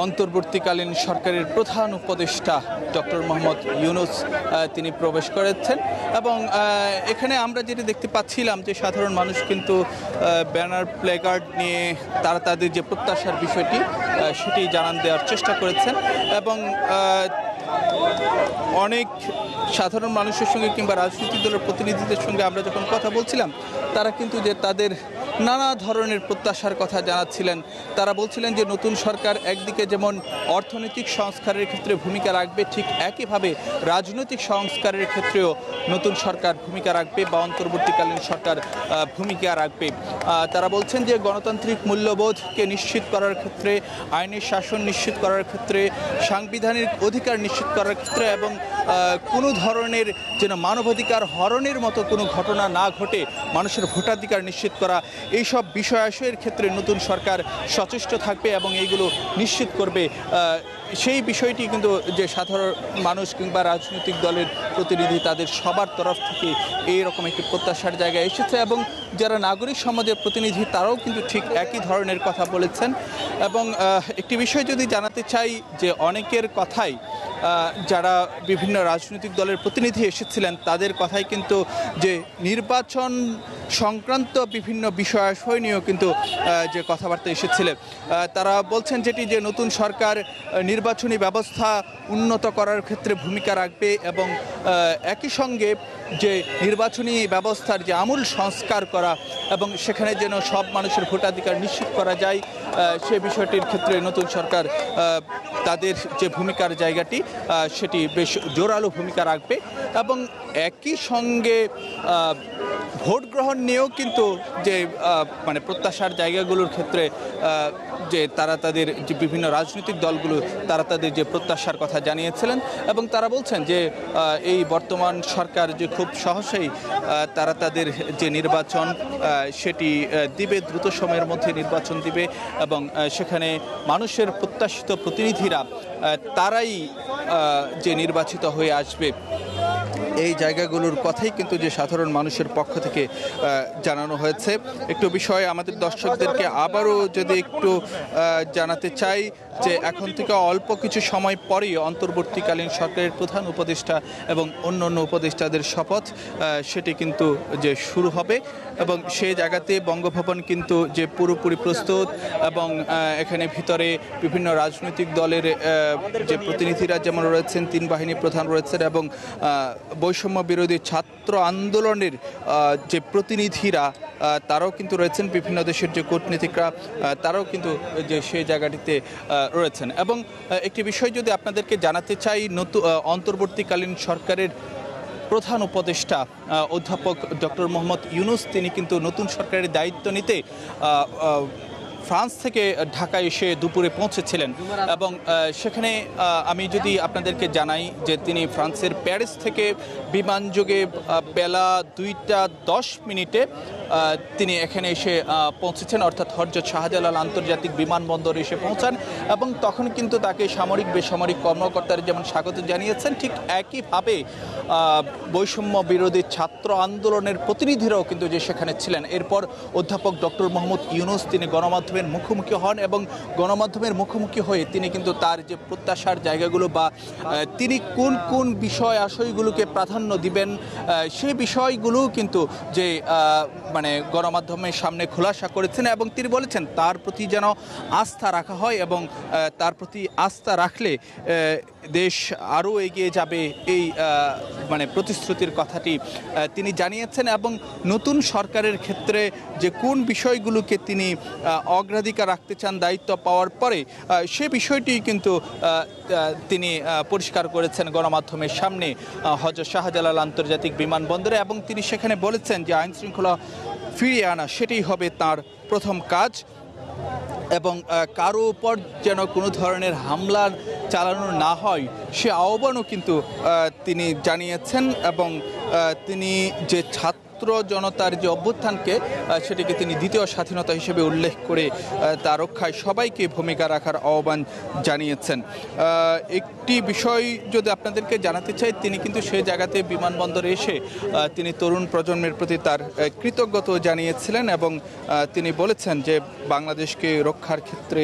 অন্তর্বর্তীকালীন সরকারের প্রধান উপদেষ্টা ডক্টর মোহাম্মদ ইউনূস তিনি প্রবেশ করেছেন এবং এখানে আমরা যেটা দেখতে পাচ্ছিলাম যে সাধারণ মানুষ কিন্তু ব্যানার প্লেকার্ড নিয়ে তারা তাদের যে প্রত্যাশার বিষয়টি সেটি জানান দেওয়ার চেষ্টা করেছেন এবং অনেক সাধারণ মানুষের সঙ্গে কিংবা রাজনৈতিক দলের প্রতিনিধিদের সঙ্গে আমরা যখন কথা বলছিলাম তারা কিন্তু যে তাদের নানা ধরনের প্রত্যাশার কথা জানাচ্ছিলেন। তারা বলছিলেন যে নতুন সরকার একদিকে যেমন অর্থনৈতিক সংস্কারের ক্ষেত্রে ভূমিকা রাখবে, ঠিক একইভাবে রাজনৈতিক সংস্কারের ক্ষেত্রেও নতুন সরকার ভূমিকা রাখবে বা অন্তর্বর্তীকালীন সরকার ভূমিকা রাখবে। তারা বলছেন যে গণতান্ত্রিক মূল্যবোধকে নিশ্চিত করার ক্ষেত্রে, আইনের শাসন নিশ্চিত করার ক্ষেত্রে, সাংবিধানিক অধিকার নিশ্চিত করার ক্ষেত্রে এবং কোনো ধরনের যেন মানবাধিকার হরণের মতো কোনো ঘটনা না ঘটে, মানুষের ভোটাধিকার নিশ্চিত করা, এইসব বিষয়াশয়ের ক্ষেত্রে নতুন সরকার সচেষ্ট থাকবে এবং এইগুলো নিশ্চিত করবে। সেই বিষয়টি কিন্তু যে সাধারণ মানুষ কিংবা রাজনৈতিক দলের প্রতিনিধি তাদের সবার তরফ থেকে এইরকম একটি প্রত্যাশার জায়গায় এসেছে এবং যারা নাগরিক সমাজের প্রতিনিধি তারাও কিন্তু ঠিক একই ধরনের কথা বলেছেন। এবং একটি বিষয় যদি জানাতে চাই যে অনেকের কথাই যারা বিভিন্ন রাজনৈতিক দলের প্রতিনিধি এসেছিলেন তাদের কথাই কিন্তু যে নির্বাচন সংক্রান্ত বিভিন্ন বিষয়াশয় নিয়েও কিন্তু যে কথাবার্তা এসেছিলেন তারা বলছেন যেটি যে নতুন সরকার নির্বাচনী ব্যবস্থা উন্নত করার ক্ষেত্রে ভূমিকা রাখবে এবং একই সঙ্গে যে নির্বাচনী ব্যবস্থার যে আমূল সংস্কার করা এবং সেখানে যেন সব মানুষের ভোটাধিকার নিশ্চিত করা যায় সে বিষয়টির ক্ষেত্রে নতুন সরকার তাদের যে ভূমিকার জায়গাটি সেটি বেশ জোরালো ভূমিকা রাখবে এবং একই সঙ্গে ভোট গ্রহণ নিয়েও কিন্তু যে মানে প্রত্যাশার জায়গাগুলোর ক্ষেত্রে যে তারা তাদের যে বিভিন্ন রাজনৈতিক দলগুলো তারা তাদের যে প্রত্যাশার কথা জানিয়েছিলেন এবং তারা বলছেন যে এই বর্তমান সরকার যে খুব সহজেই তারা তাদের যে নির্বাচন সেটি দিবে, দ্রুত সময়ের মধ্যে নির্বাচন দিবে এবং সেখানে মানুষের প্রত্যাশিত প্রতিনিধিরা তারাই যে নির্বাচিত হয়ে আসবে, এই জায়গাগুলোর কথাই কিন্তু যে সাধারণ মানুষের পক্ষ থেকে জানানো হয়েছে। একটু বিষয় আমাদের দর্শকদেরকে আবারও যদি একটু জানাতে চাই যে এখন থেকে অল্প কিছু সময় পরেই অন্তর্বর্তীকালীন সরকারের প্রধান উপদেষ্টা এবং অন্য অন্য উপদেষ্টাদের শপথ সেটি কিন্তু যে শুরু হবে এবং সেই জায়গাতে বঙ্গভবন কিন্তু যে পুরোপুরি প্রস্তুত এবং এখানে ভিতরে বিভিন্ন রাজনৈতিক দলের যে প্রতিনিধিরা যেমন রয়েছেন, তিন বাহিনী প্রধান রয়েছেন এবং বৈষম্য বিরোধী ছাত্র আন্দোলনের যে প্রতিনিধিরা তারাও কিন্তু রয়েছেন, বিভিন্ন দেশের যে কূটনীতিকরা তারাও কিন্তু যে সেই জায়গাটিতে রয়েছেন। এবং একটি বিষয় যদি আপনাদেরকে জানাতে চাই, অন্তর্বর্তীকালীন সরকারের প্রধান উপদেষ্টা অধ্যাপক ডক্টর মোহাম্মদ ইউনূস তিনি কিন্তু নতুন সরকারের দায়িত্ব নিতে ফ্রান্স থেকে ঢাকায় এসে দুপুরে পৌঁছেছিলেন এবং সেখানে আমি যদি আপনাদেরকে জানাই যে তিনি ফ্রান্সের প্যারিস থেকে বিমানযোগে বেলা 2:10 তিনি এখানে এসে পৌঁছেছেন, অর্থাৎ হযরত শাহজালাল আন্তর্জাতিক বিমানবন্দরে এসে পৌঁছান এবং তখন কিন্তু তাকে সামরিক বেসামরিক কর্মকর্তারা যেমন স্বাগত জানিয়েছেন, ঠিক একইভাবে বৈষম্য বিরোধী ছাত্র আন্দোলনের প্রতিনিধিরাও কিন্তু যে সেখানে ছিলেন। এরপর অধ্যাপক ডক্টর মোহাম্মদ ইউনূস তিনি গণমাধ্যমের মুখোমুখি হন এবং গণমাধ্যমের মুখোমুখি হয়ে তিনি কিন্তু তার যে প্রত্যাশার জায়গাগুলো বা তিনি কোন কোন বিষয় আশয়গুলোকে প্রাধান্য দিবেন সেই বিষয়গুলো কিন্তু যে মানে গণমাধ্যমের সামনে খোলাসা করেছেন এবং তিনি বলেছেন তার প্রতি যেন আস্থা রাখা হয় এবং তার প্রতি আস্থা রাখলে দেশ আরও এগিয়ে যাবে, এই মানে প্রতিশ্রুতির কথাটি তিনি জানিয়েছেন। এবং নতুন সরকারের ক্ষেত্রে যে কোন বিষয়গুলোকে তিনি অগ্রাধিকার রাখতে চান দায়িত্ব পাওয়ার পরে, সে বিষয়টি কিন্তু তিনি পরিষ্কার করেছেন গণমাধ্যমের সামনে হযরত শাহজালাল আন্তর্জাতিক বিমানবন্দরে। এবং তিনি সেখানে বলেছেন যে আইন শৃঙ্খলা ফিরিয়ে আনা সেটাই হবে তার প্রথম কাজ এবং কারো উপর যেন কোনো ধরনের হামলা চালানো না হয় সে আহ্বানও কিন্তু তিনি জানিয়েছেন। এবং তিনি যে ছাত্র জনতার যে অভ্যুত্থানকে সেটিকে তিনি দ্বিতীয় স্বাধীনতা হিসেবে উল্লেখ করে তা রক্ষায় সবাইকে ভূমিকা রাখার আহ্বান জানিয়েছেন। একটি বিষয় যদি আপনাদেরকে জানাতে চাই, তিনি কিন্তু সেই জায়গাতে বিমানবন্দরে এসে তিনি তরুণ প্রজন্মের প্রতি তার কৃতজ্ঞতা জানিয়েছিলেন এবং তিনি বলেছেন যে বাংলাদেশকে রক্ষার ক্ষেত্রে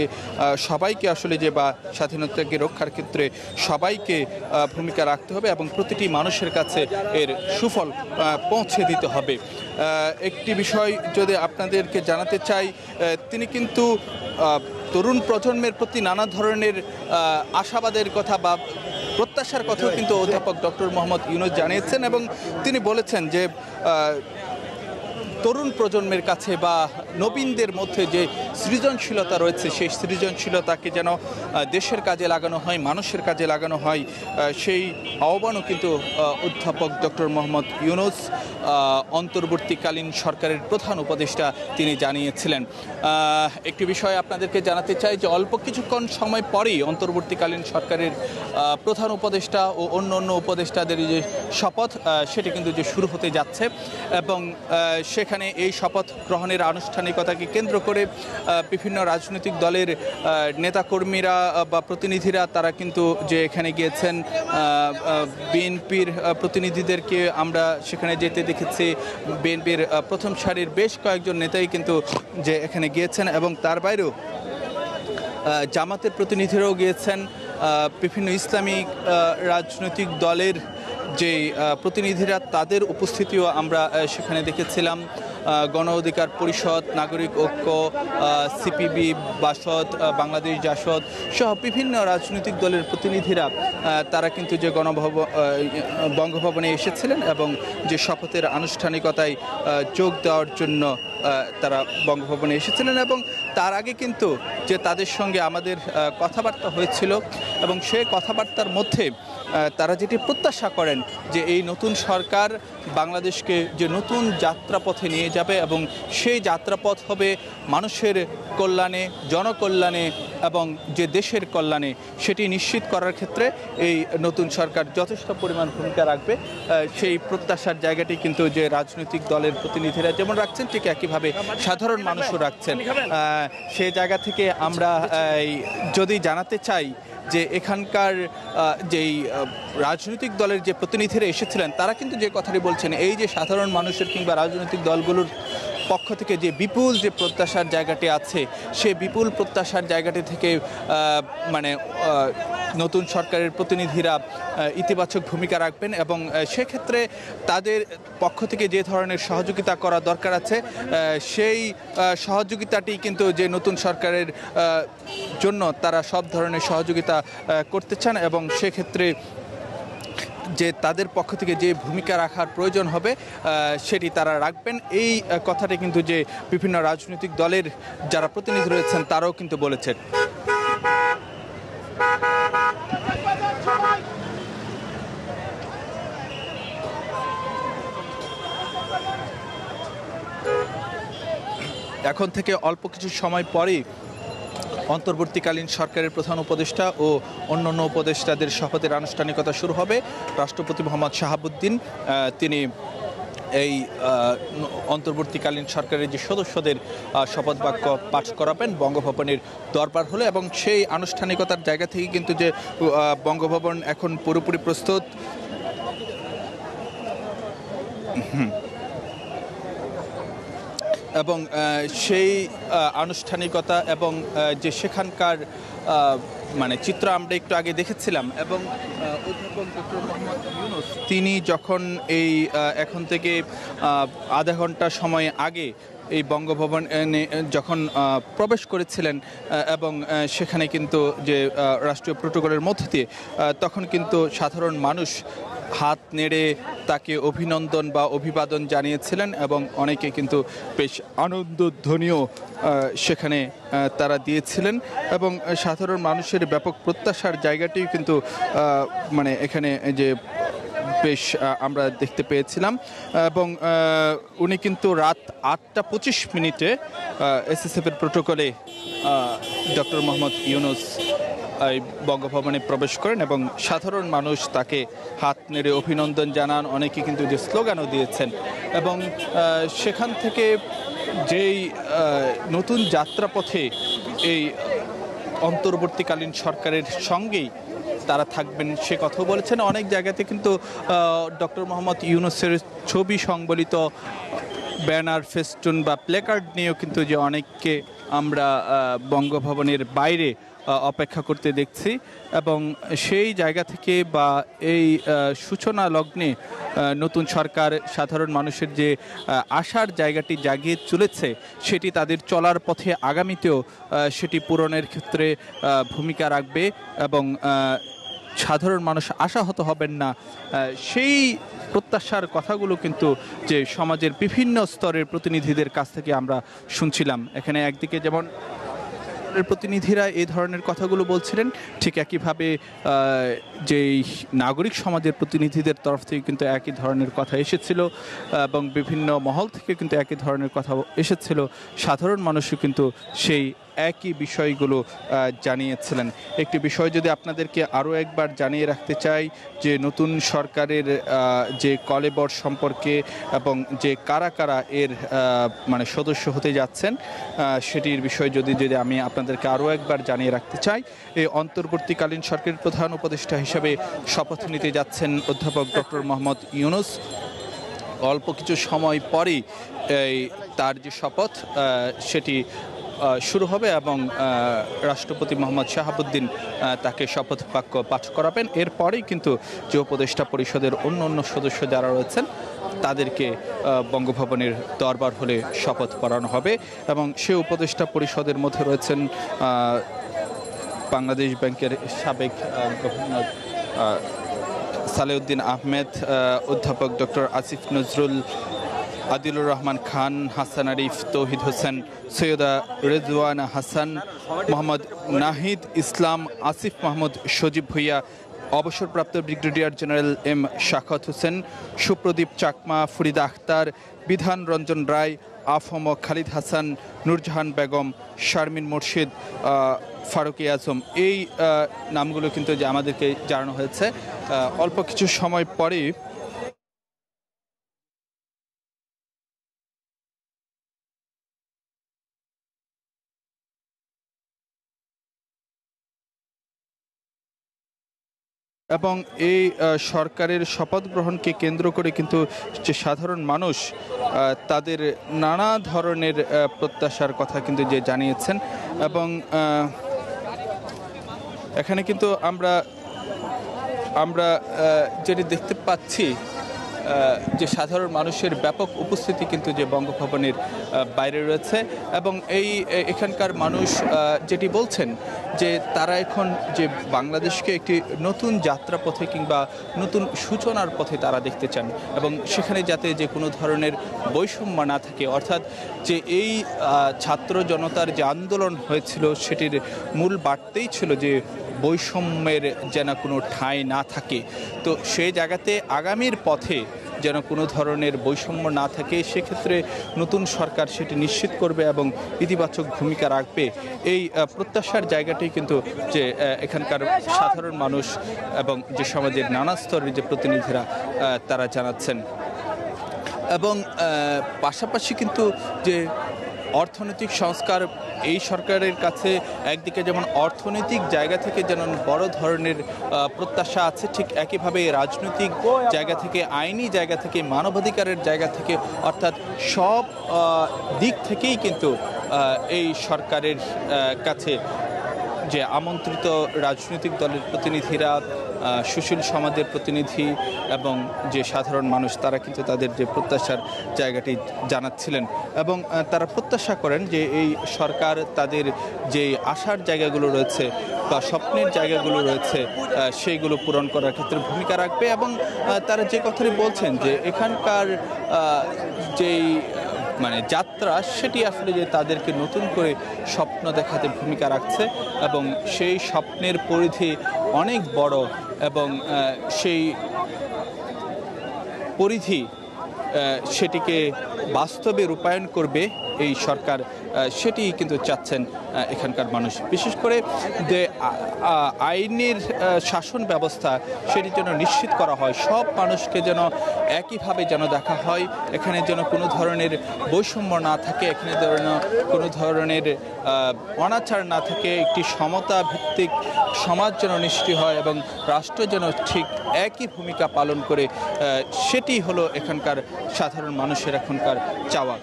সবাইকে আসলে যে বা স্বাধীনতাকে রক্ষার ক্ষেত্রে সবাইকে ভূমিকা রাখতে হবে এবং প্রতিটি মানুষের কাছে এর সুফল পৌঁছে দিতে হবে। একটি বিষয় যদি আপনাদেরকে জানাতে চাই, তিনি কিন্তু তরুণ প্রজন্মের প্রতি নানা ধরনের আশাবাদের কথা বা প্রত্যাশার কথাও কিন্তু অধ্যাপক ডক্টর মোহাম্মদ ইউনূস জানিয়েছেন এবং তিনি বলেছেন যে তরুণ প্রজন্মের কাছে বা নবীনদের মধ্যে যে সৃজনশীলতা রয়েছে সেই সৃজনশীলতাকে যেন দেশের কাজে লাগানো হয়, মানুষের কাজে লাগানো হয়, সেই আহ্বানও কিন্তু অধ্যাপক ডক্টর মোহাম্মদ ইউনূস অন্তর্বর্তীকালীন সরকারের প্রধান উপদেষ্টা তিনি জানিয়েছিলেন। একটি বিষয় আপনাদেরকে জানাতে চাই যে অল্প কিছুক্ষণ সময় পরেই অন্তর্বর্তীকালীন সরকারের প্রধান উপদেষ্টা ও অন্য অন্য উপদেষ্টাদের যে শপথ সেটি কিন্তু যে শুরু হতে যাচ্ছে এবং সেখানে এই শপথ গ্রহণের আনুষ্ঠানিকতাকে কেন্দ্র করে বিভিন্ন রাজনৈতিক দলের নেতাকর্মীরা বা প্রতিনিধিরা তারা কিন্তু যে এখানে গিয়েছেন, বিএনপির প্রতিনিধিদেরকে আমরা সেখানে যেতে দেখেছি। বিএনপির প্রথম সারির বেশ কয়েকজন নেতাই কিন্তু যে এখানে গিয়েছেন এবং তার বাইরেও জামাতের প্রতিনিধিরাও গিয়েছেন। বিভিন্ন ইসলামিক রাজনৈতিক দলের যে প্রতিনিধিরা তাদের উপস্থিতিও আমরা সেখানে দেখেছিলাম। গণ অধিকার পরিষদ, নাগরিক ঐক্য, সিপিবি, বাসদ, বাংলাদেশ জাসদ সহ বিভিন্ন রাজনৈতিক দলের প্রতিনিধিরা তারা কিন্তু যে বঙ্গভবনে এসেছিলেন এবং যে শপথের আনুষ্ঠানিকতায় যোগ দেওয়ার জন্য তারা বঙ্গভবনে এসেছিলেন এবং তার আগে কিন্তু যে তাদের সঙ্গে আমাদের কথাবার্তা হয়েছিল এবং সেই কথাবার্তার মধ্যে তারা যেটি প্রত্যাশা করেন যে এই নতুন সরকার বাংলাদেশকে যে নতুন যাত্রাপথে নিয়ে যাবে এবং সেই যাত্রাপথ হবে মানুষের কল্যাণে, জনকল্যাণে এবং যে দেশের কল্যাণে, সেটি নিশ্চিত করার ক্ষেত্রে এই নতুন সরকার যথেষ্ট পরিমাণ ভূমিকা রাখবে। সেই প্রত্যাশার জায়গাটি কিন্তু যে রাজনৈতিক দলের প্রতিনিধিরা যেমন রাখছেন ঠিক একইভাবে সাধারণ মানুষও রাখছেন। সেই জায়গা থেকে আমরা যদি জানাতে চাই যে এখানকার যেই রাজনৈতিক দলের যে প্রতিনিধিরা এসেছিলেন তারা কিন্তু যে কথাটি বলছেন, এই যে সাধারণ মানুষের কিংবা রাজনৈতিক দলগুলোর পক্ষ থেকে যে বিপুল যে প্রত্যাশার জায়গাটি আছে, সেই বিপুল প্রত্যাশার জায়গাটি থেকে মানে নতুন সরকারের প্রতিনিধিরা ইতিবাচক ভূমিকা রাখবেন এবং সেক্ষেত্রে তাদের পক্ষ থেকে যে ধরনের সহযোগিতা করা দরকার আছে সেই সহযোগিতাটি কিন্তু যে নতুন সরকারের জন্য তারা সব ধরনের সহযোগিতা করতে চান এবং সেক্ষেত্রে যে তাদের পক্ষ থেকে যে ভূমিকা রাখার প্রয়োজন হবে সেটি তারা রাখবেন। এই কথাটি কিন্তু যে বিভিন্ন রাজনৈতিক দলের যারা প্রতিনিধি রয়েছেন তারাও কিন্তু বলেছেন। এখন থেকে অল্প কিছু সময় পরেই অন্তর্বর্তীকালীন সরকারের প্রধান উপদেষ্টা ও অন্যান্য উপদেষ্টাদের শপথের আনুষ্ঠানিকতা শুরু হবে। রাষ্ট্রপতি মোহাম্মদ শাহাবুদ্দিন তিনি এই অন্তর্বর্তীকালীন সরকারের যে সদস্যদের শপথ বাক্য পাঠ করাবেন বঙ্গভবনের দরবার হলে এবং সেই আনুষ্ঠানিকতার জায়গা থেকে কিন্তু যে বঙ্গভবন এখন পুরোপুরি প্রস্তুত। এবং সেই আনুষ্ঠানিকতা এবং যে সেখানকার মানে চিত্র আমরা একটু আগে দেখেছিলাম। এবং অধ্যাপক ডক্টর মোহাম্মদ ইউনূস তিনি যখন এই এখন থেকে আধা ঘন্টা সময় আগে এই বঙ্গভবনে যখন প্রবেশ করেছিলেন এবং সেখানে কিন্তু যে রাষ্ট্রীয় প্রোটোকলের মধ্যে দিয়ে তখন কিন্তু সাধারণ মানুষ হাত নেড়ে তাকে অভিনন্দন বা অভিবাদন জানিয়েছিলেন এবং অনেকে কিন্তু বেশ আনন্দধ্বনিও সেখানে তারা দিয়েছিলেন এবং সাধারণ মানুষের ব্যাপক প্রত্যাশার জায়গাটিও কিন্তু মানে এখানে যে বেশ আমরা দেখতে পেয়েছিলাম। এবং উনি কিন্তু রাত 8:25 এসএসএফের প্রোটোকলে ডক্টর মোহাম্মদ ইউনূস এই বঙ্গভবনে প্রবেশ করেন এবং সাধারণ মানুষ তাকে হাত নেড়ে অভিনন্দন জানান, অনেকে কিন্তু যে স্লোগানও দিয়েছেন। এবং সেখান থেকে যেই নতুন যাত্রাপথে এই অন্তর্বর্তীকালীন সরকারের সঙ্গেই তারা থাকবেন সে কথাও বলেছেন। অনেক জায়গাতে কিন্তু ডক্টর মোহাম্মদ ইউনূসের ছবি সংবলিত ব্যানার, ফেস্টুন বা প্লেকার্ড নিয়েও কিন্তু যে অনেককে আমরা বঙ্গভবনের বাইরে অপেক্ষা করতে দেখছি। এবং সেই জায়গা থেকে বা এই সূচনা লগ্নে নতুন সরকার সাধারণ মানুষের যে আশার জায়গাটি জাগিয়ে চলেছে সেটি তাদের চলার পথে আগামীতেও সেটি পূরণের ক্ষেত্রে ভূমিকা রাখবে এবং সাধারণ মানুষ আশাহত হবেন না, সেই প্রত্যাশার কথাগুলো কিন্তু যে সমাজের বিভিন্ন স্তরের প্রতিনিধিদের কাছ থেকে আমরা শুনছিলাম। এখানে একদিকে যেমন প্রতিনিধিরা এই ধরনের কথাগুলো বলছিলেন, ঠিক একইভাবে যেই নাগরিক সমাজের প্রতিনিধিদের তরফ থেকে কিন্তু একই ধরনের কথা এসেছিল এবং বিভিন্ন মহল থেকে কিন্তু একই ধরনের কথা এসেছিল। সাধারণ মানুষও কিন্তু সেই একই বিষয়গুলো জানিয়েছিলেন। একটি বিষয় যদি আপনাদেরকে আরও একবার জানিয়ে রাখতে চাই যে নতুন সরকারের যে কলেবর সম্পর্কে এবং যে কারা কারা এর মানে সদস্য হতে যাচ্ছেন সেটির বিষয় যদি আমি আপনাদেরকে আরও একবার জানিয়ে রাখতে চাই। এই অন্তর্বর্তীকালীন সরকারের প্রধান উপদেষ্টা হিসেবে শপথ নিতে যাচ্ছেন অধ্যাপক ডক্টর মোহাম্মদ ইউনূস। অল্প কিছু সময় পরেই তার যে শপথ সেটি শুরু হবে এবং রাষ্ট্রপতি মোহাম্মদ শাহাবুদ্দিন তাকে শপথ বাক্য পাঠ করাবেন। এরপরেই কিন্তু যে উপদেষ্টা পরিষদের অন্য সদস্য যারা রয়েছেন তাদেরকে বঙ্গভবনের দরবার হলে শপথ পড়ানো হবে। এবং সে উপদেষ্টা পরিষদের মধ্যে রয়েছেন বাংলাদেশ ব্যাংকের সাবেক গভর্নর সালেউদ্দিন আহমেদ, অধ্যাপক ডক্টর আসিফ নজরুল, আদিলুর রহমান খান, হাসান আরিফ, তৌহিদ হোসেন, সৈয়দা রেজওয়ানা হাসান, মোহাম্মদ নাহিদ ইসলাম, আসিফ মাহমুদ সজীব ভুইয়া, অবসরপ্রাপ্ত ব্রিগেডিয়ার জেনারেল এম শাখাত হোসেন, সুপ্রদীপ চাকমা, ফরিদা আখতার, বিধান রঞ্জন রায়, আফম খালিদ হাসান, নূরজাহান বেগম, শারমিন মুর্শিদ, ফারুক আজম, এই নামগুলো কিন্তু যে আমাদেরকে জানানো হয়েছে। অল্প কিছু সময় পরেই এবং এই সরকারের শপথ গ্রহণকে কেন্দ্র করে কিন্তু যে সাধারণ মানুষ তাদের নানা ধরনের প্রত্যাশার কথা কিন্তু যে জানিয়েছেন। এবং এখানে কিন্তু আমরা যেটি দেখতে পাচ্ছি যে সাধারণ মানুষের ব্যাপক উপস্থিতি কিন্তু যে বঙ্গভবনের বাইরে রয়েছে। এবং এখানকার মানুষ যেটি বলছেন যে তারা এখন যে বাংলাদেশকে একটি নতুন যাত্রাপথে কিংবা নতুন সূচনার পথে তারা দেখতে চান এবং সেখানে যাতে যে কোনো ধরনের বৈষম্য না থাকে, অর্থাৎ যে এই ছাত্র জনতার যে আন্দোলন হয়েছিল সেটির মূল বার্তাই ছিল যে বৈষম্যের যেন কোনো ঠাঁই না থাকে। তো সেই জায়গাতে আগামীর পথে যেন কোনো ধরনের বৈষম্য না থাকে, সেক্ষেত্রে নতুন সরকার সেটি নিশ্চিত করবে এবং ইতিবাচক ভূমিকা রাখবে। এই প্রত্যাশার জায়গাটি কিন্তু যে এখানকার সাধারণ মানুষ এবং যে সমাজের নানা স্তরের যে প্রতিনিধিরা তারা জানাচ্ছেন। এবং পাশাপাশি কিন্তু যে অর্থনৈতিক সংস্কার এই সরকারের কাছে একদিকে যেমন অর্থনৈতিক জায়গা থেকে যেন বড় ধরনের প্রত্যাশা আছে, ঠিক একইভাবে রাজনৈতিক জায়গা থেকে, আইনি জায়গা থেকে, মানবাধিকারের জায়গা থেকে, অর্থাৎ সব দিক থেকেই কিন্তু এই সরকারের কাছে যে আমন্ত্রিত রাজনৈতিক দলের প্রতিনিধিরা, সুশীল সমাজের প্রতিনিধি এবং যে সাধারণ মানুষ, তারা কিন্তু তাদের যে প্রত্যাশার জায়গাটি জানাচ্ছিলেন এবং তারা প্রত্যাশা করেন যে এই সরকার তাদের যে আশার জায়গাগুলো রয়েছে বা স্বপ্নের জায়গাগুলো রয়েছে সেইগুলো পূরণ করার ক্ষেত্রে ভূমিকা রাখবে। এবং তারা যে কথাটি বলছেন যে এখানকার যেই যাত্রা, সেটি আসলে যে তাদেরকে নতুন করে স্বপ্ন দেখাতে ভূমিকা রাখছে এবং সেই স্বপ্নের পরিধি অনেক বড় এবং সেই পরিধি সেটিকে বাস্তবে রূপায়ণ করবে এই সরকার, সেটি কিন্তু চাচ্ছেন এখানকার মানুষ। বিশেষ করে যে আইনের শাসন ব্যবস্থা, সেটি যেন নিশ্চিত করা হয়, সব মানুষকে যেন একইভাবে যেন দেখা হয়, এখানে যেন কোনো ধরনের বৈষম্য না থাকে, এখানে যেন কোনো ধরনের অনাচার না থাকে, একটি সমতা ভিত্তিক সমাজ যেন নিশ্চিত হয় এবং রাষ্ট্র যেন ঠিক একই ভূমিকা পালন করে, সেটি হলো এখানকার সাধারণ মানুষের এখনকার চাওয়া।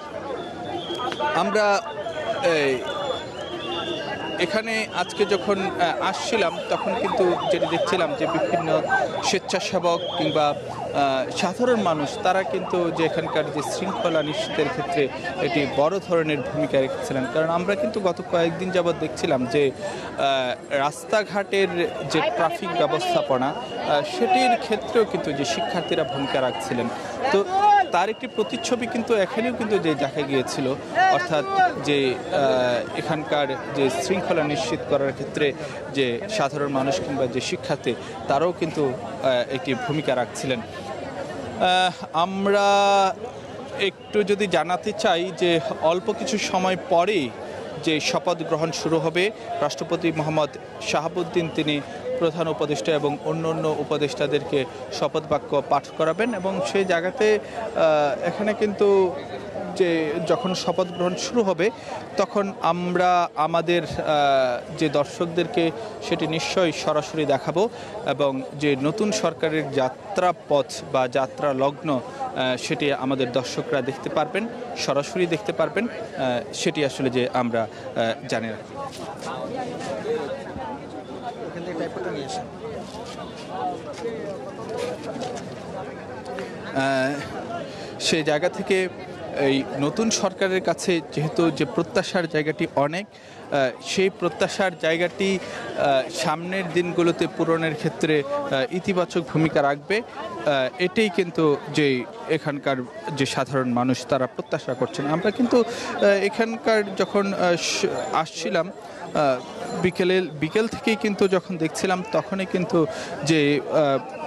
আমরা এখানে আজকে যখন আসছিলাম তখন কিন্তু যেটি দেখছিলাম যে বিভিন্ন স্বেচ্ছাসেবক কিংবা সাধারণ মানুষ, তারা কিন্তু যে এখানকার যে শৃঙ্খলা নিশ্চিতের ক্ষেত্রে এটি বড় ধরনের ভূমিকা রেখেছিলেন। কারণ আমরা কিন্তু গত কয়েকদিন যাবৎ দেখছিলাম যে রাস্তাঘাটের যে ট্রাফিক ব্যবস্থাপনা, সেটির ক্ষেত্রেও কিন্তু যে শিক্ষার্থীরা ভূমিকা রাখছিলেন। তো তার একটি প্রতিচ্ছবি কিন্তু এখানেও কিন্তু যে দেখা গিয়েছিল, অর্থাৎ যে এখানকার যে শৃঙ্খলা নিশ্চিত করার ক্ষেত্রে যে সাধারণ মানুষ কিংবা যে শিক্ষার্থী, তারাও কিন্তু একটি ভূমিকা রাখছিলেন। আমরা একটু যদি জানাতে চাই যে অল্প কিছু সময় পরেই যে শপথ গ্রহণ শুরু হবে, রাষ্ট্রপতি মোহাম্মদ শাহাবুদ্দিন তিনি প্রধান উপদেষ্টা এবং অন্য উপদেষ্টাদেরকে শপথ বাক্য পাঠ করাবেন এবং সেই জায়গাতে এখানে কিন্তু যে যখন শপথ গ্রহণ শুরু হবে তখন আমরা আমাদের যে দর্শকদেরকে সেটি নিশ্চয়ই সরাসরি দেখাবো এবং যে নতুন সরকারের যাত্রাপথ বা যাত্রা লগ্ন, সেটি আমাদের দর্শকরা দেখতে পারবেন, সরাসরি দেখতে পারবেন, সেটি আসলে যে আমরা জানি রাখি। সেই জায়গা থেকে এই নতুন সরকারের কাছে যেহেতু যে প্রত্যাশার জায়গাটি অনেক, সেই প্রত্যাশার জায়গাটি সামনের দিনগুলোতে পূরণের ক্ষেত্রে ইতিবাচক ভূমিকা রাখবে, এটাই কিন্তু যে এখানকার যে সাধারণ মানুষ তারা প্রত্যাশা করছেন। আমরা কিন্তু এখানকার যখন আসছিলাম বিকেল থেকেই কিন্তু যখন দেখছিলাম তখনই কিন্তু যে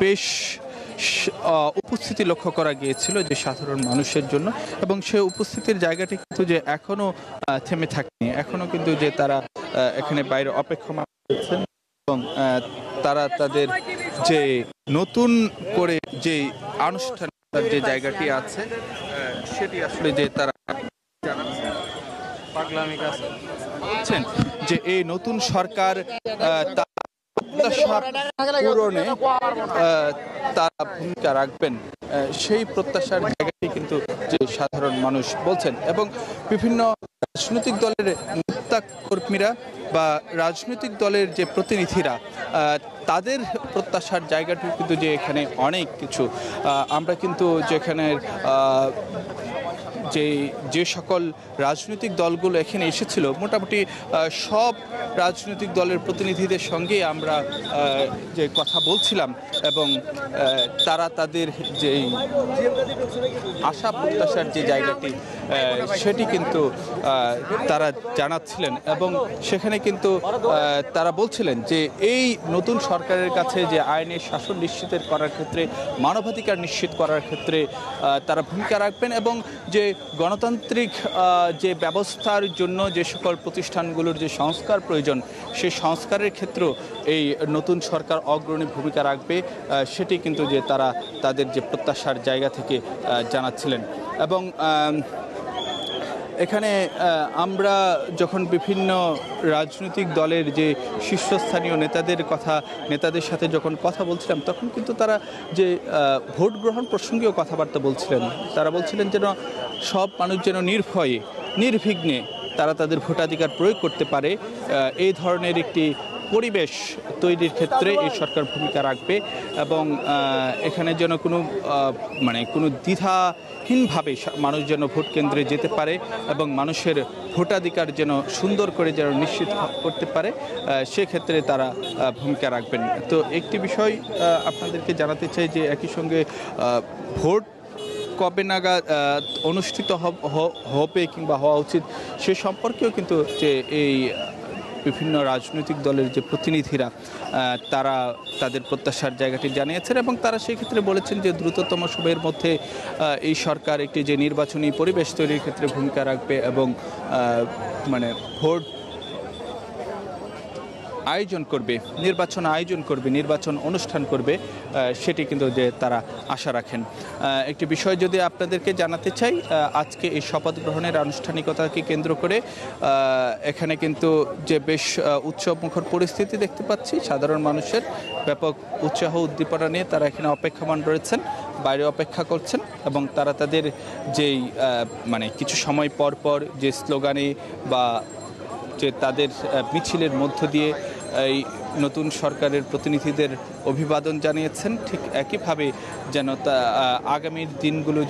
বেশ উপস্থিতি লক্ষ্য করা গিয়েছিল যে সাধারণ মানুষের জন্য, এবং সেই উপস্থিতির জায়গাটি কিন্তু যে এখনো থেমে থাকেনি, এখনো কিন্তু যে তারা এখানে বাইরে অপেক্ষমান করছেন এবং তারা তাদের যে নতুন করে যে আনুষ্ঠানিকতার যে জায়গাটি আছে সেটি আসলে যে তারা বলছেন যে এই নতুন সরকার পূরণে তারা ভূমিকা রাখবেন, সেই প্রত্যাশার জায়গাটি কিন্তু যে সাধারণ মানুষ বলছেন। এবং বিভিন্ন রাজনৈতিক দলের নেতা কর্মীরা বা রাজনৈতিক দলের যে প্রতিনিধিরা, তাদের প্রত্যাশার জায়গাটি কিন্তু যে এখানে অনেক কিছু। আমরা কিন্তু যেখানে যে সকল রাজনৈতিক দলগুলো এখানে এসেছিল, মোটামুটি সব রাজনৈতিক দলের প্রতিনিধিদের সঙ্গে আমরা যে কথা বলছিলাম এবং তারা তাদের যে আশা প্রত্যাশার যে জায়গাটি সেটি কিন্তু তারা জানাচ্ছিলেন এবং সেখানে কিন্তু তারা বলছিলেন যে এই নতুন সরকারের কাছে যে আইনের শাসন নিশ্চিত করার ক্ষেত্রে, মানবাধিকার নিশ্চিত করার ক্ষেত্রে তারা ভূমিকা রাখবেন এবং যে গণতান্ত্রিক যে ব্যবস্থার জন্য যে সকল প্রতিষ্ঠানগুলোর যে সংস্কার প্রয়োজন, সেই সংস্কারের ক্ষেত্রেও এই নতুন সরকার অগ্রণী ভূমিকা রাখবে, সেটি কিন্তু যে তারা তাদের যে প্রত্যাশার জায়গা থেকে জানাচ্ছিলেন। এবং এখানে আমরা যখন বিভিন্ন রাজনৈতিক দলের যে শীর্ষস্থানীয় নেতাদের সাথে যখন কথা বলছিলাম, তখন কিন্তু তারা যে ভোট গ্রহণ প্রসঙ্গেও কথাবার্তা বলছিলেন। তারা বলছিলেন যেন সব মানুষ যেন নির্ভয়ে নির্বিঘ্নে তারা তাদের ভোটাধিকার প্রয়োগ করতে পারে, এই ধরনের একটি পরিবেশ তৈরির ক্ষেত্রে এই সরকার ভূমিকা রাখবে এবং এখানে যেন কোনো দ্বিধাহীনভাবে মানুষ যেন ভোট কেন্দ্রে যেতে পারে এবং মানুষের ভোটাধিকার যেন সুন্দর করে যেন নিশ্চিত করতে পারে সেক্ষেত্রে তারা ভূমিকা রাখবেন। তো একটি বিষয় আপনাদেরকে জানাতে চাই যে একই সঙ্গে ভোট কবে নাগাদ অনুষ্ঠিত হবে কিংবা হওয়া উচিত সে সম্পর্কেও কিন্তু যে এই বিভিন্ন রাজনৈতিক দলের যে প্রতিনিধিরা তারা তাদের প্রত্যাশার জায়গাটি জানিয়েছেন এবং তারা সেই ক্ষেত্রে বলেছেন যে দ্রুততম সময়ের মধ্যে এই সরকার একটি যে নির্বাচনী পরিবেশ তৈরির ক্ষেত্রে ভূমিকা রাখবে এবং ভোট আয়োজন করবে, নির্বাচন অনুষ্ঠান করবে, সেটি কিন্তু যে তারা আশা রাখেন। একটি বিষয় যদি আপনাদেরকে জানাতে চাই, আজকে এই শপথ গ্রহণের আনুষ্ঠানিকতাকে কেন্দ্র করে এখানে কিন্তু যে বেশ উৎসবমুখর পরিস্থিতি দেখতে পাচ্ছি, সাধারণ মানুষের ব্যাপক উৎসাহ উদ্দীপনা নিয়ে তারা এখানে অপেক্ষমান রয়েছেন, বাইরে অপেক্ষা করছেন এবং তারা তাদের যেই কিছু সময় পর পর যে স্লোগানে বা যে তাদের মিছিলের মধ্য দিয়ে এই নতুন সরকারের প্রতিনিধিদের অভিবাদন জানিয়েছেন, ঠিক একইভাবে যেন আগামীর দিনগুলো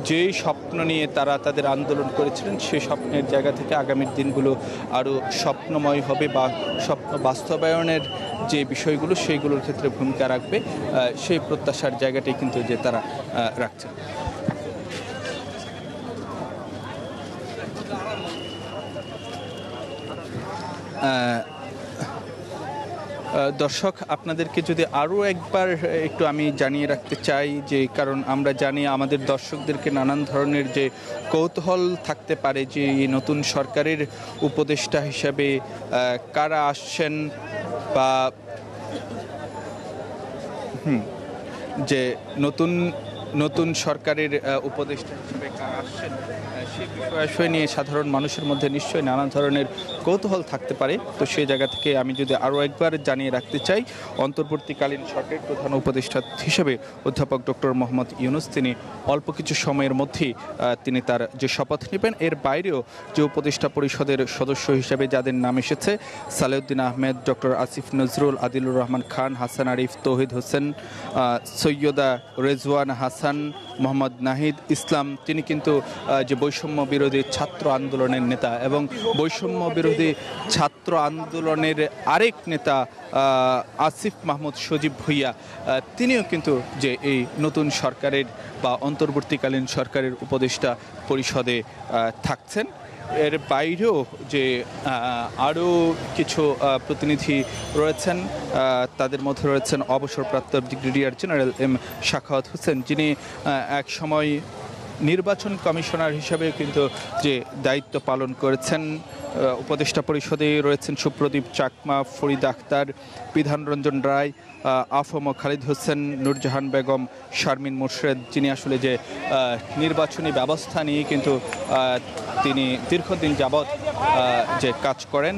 যেই স্বপ্ন নিয়ে তারা তাদের আন্দোলন করেছিলেন সেই স্বপ্নের জায়গা থেকে আগামীর দিনগুলো আরও স্বপ্নময় হবে বা স্বপ্ন বাস্তবায়নের যে বিষয়গুলো সেইগুলোর ক্ষেত্রে ভূমিকা রাখবে, সেই প্রত্যাশার জায়গাটাই কিন্তু যে তারা রাখছে। দর্শক, আপনাদেরকে যদি আরও একবার একটু আমি জানিয়ে রাখতে চাই যে কারণ আমরা জানি আমাদের দর্শকদেরকে নানান ধরনের যে কৌতূহল থাকতে পারে যে এই নতুন সরকারের উপদেষ্টা হিসাবে কারা আসছেন বা যে নতুন সরকারের উপদেষ্টা হিসেবে কারা আসছেন সেই বিষয় নিয়ে সাধারণ মানুষের মধ্যে নিশ্চয়ই নানা ধরনের কৌতূহল থাকতে পারে। তো সেই জায়গা থেকে আমি যদি আরও একবার জানিয়ে রাখতে চাই, অন্তর্বর্তীকালীন সরকারের প্রধান উপদেষ্টা হিসেবে অধ্যাপক ডক্টর মোহাম্মদ ইউনূস তিনি অল্প কিছু সময়ের মধ্যেই তিনি তার যে শপথ নেবেন। এর বাইরেও যে উপদেষ্টা পরিষদের সদস্য হিসেবে যাদের নাম এসেছে, সালেউদ্দিন আহমেদ, ডক্টর আসিফ নজরুল, আদিলুর রহমান খান, হাসান আরিফ, তৌহিদ হোসেন, সৈয়দা রেজওয়ান হাসান, মোহাম্মদ নাহিদ ইসলাম, তিনি কিন্তু যে বৈষম্য বিরোধী ছাত্র আন্দোলনের নেতা এবং বৈষম্য বিরোধী ছাত্র আন্দোলনের আরেক নেতা আসিফ মাহমুদ সজীব ভুইয়া, তিনিও কিন্তু যে এই নতুন সরকারের বা অন্তর্বর্তীকালীন সরকারের উপদেষ্টা পরিষদে থাকছেন। এর বাইরেও যে আরও কিছু প্রতিনিধি রয়েছেন, তাদের মধ্যে রয়েছেন অবসরপ্রাপ্ত brigadier general M Sakhawat Hossain, যিনি এক সময় নির্বাচন কমিশনার হিসাবে কিন্তু যে দায়িত্ব পালন করেছেন। উপদেষ্টা পরিষদে রয়েছেন সুপ্রদীপ চাকমা, ফরিদ আখতার, বিধানরঞ্জন রায়, আফম খালিদ হোসেন, নূরজাহান বেগম, শারমিন মোর্শেদ, যিনি আসলে যে নির্বাচনী ব্যবস্থা নিয়ে কিন্তু তিনি দীর্ঘদিন যাবৎ যে কাজ করেন,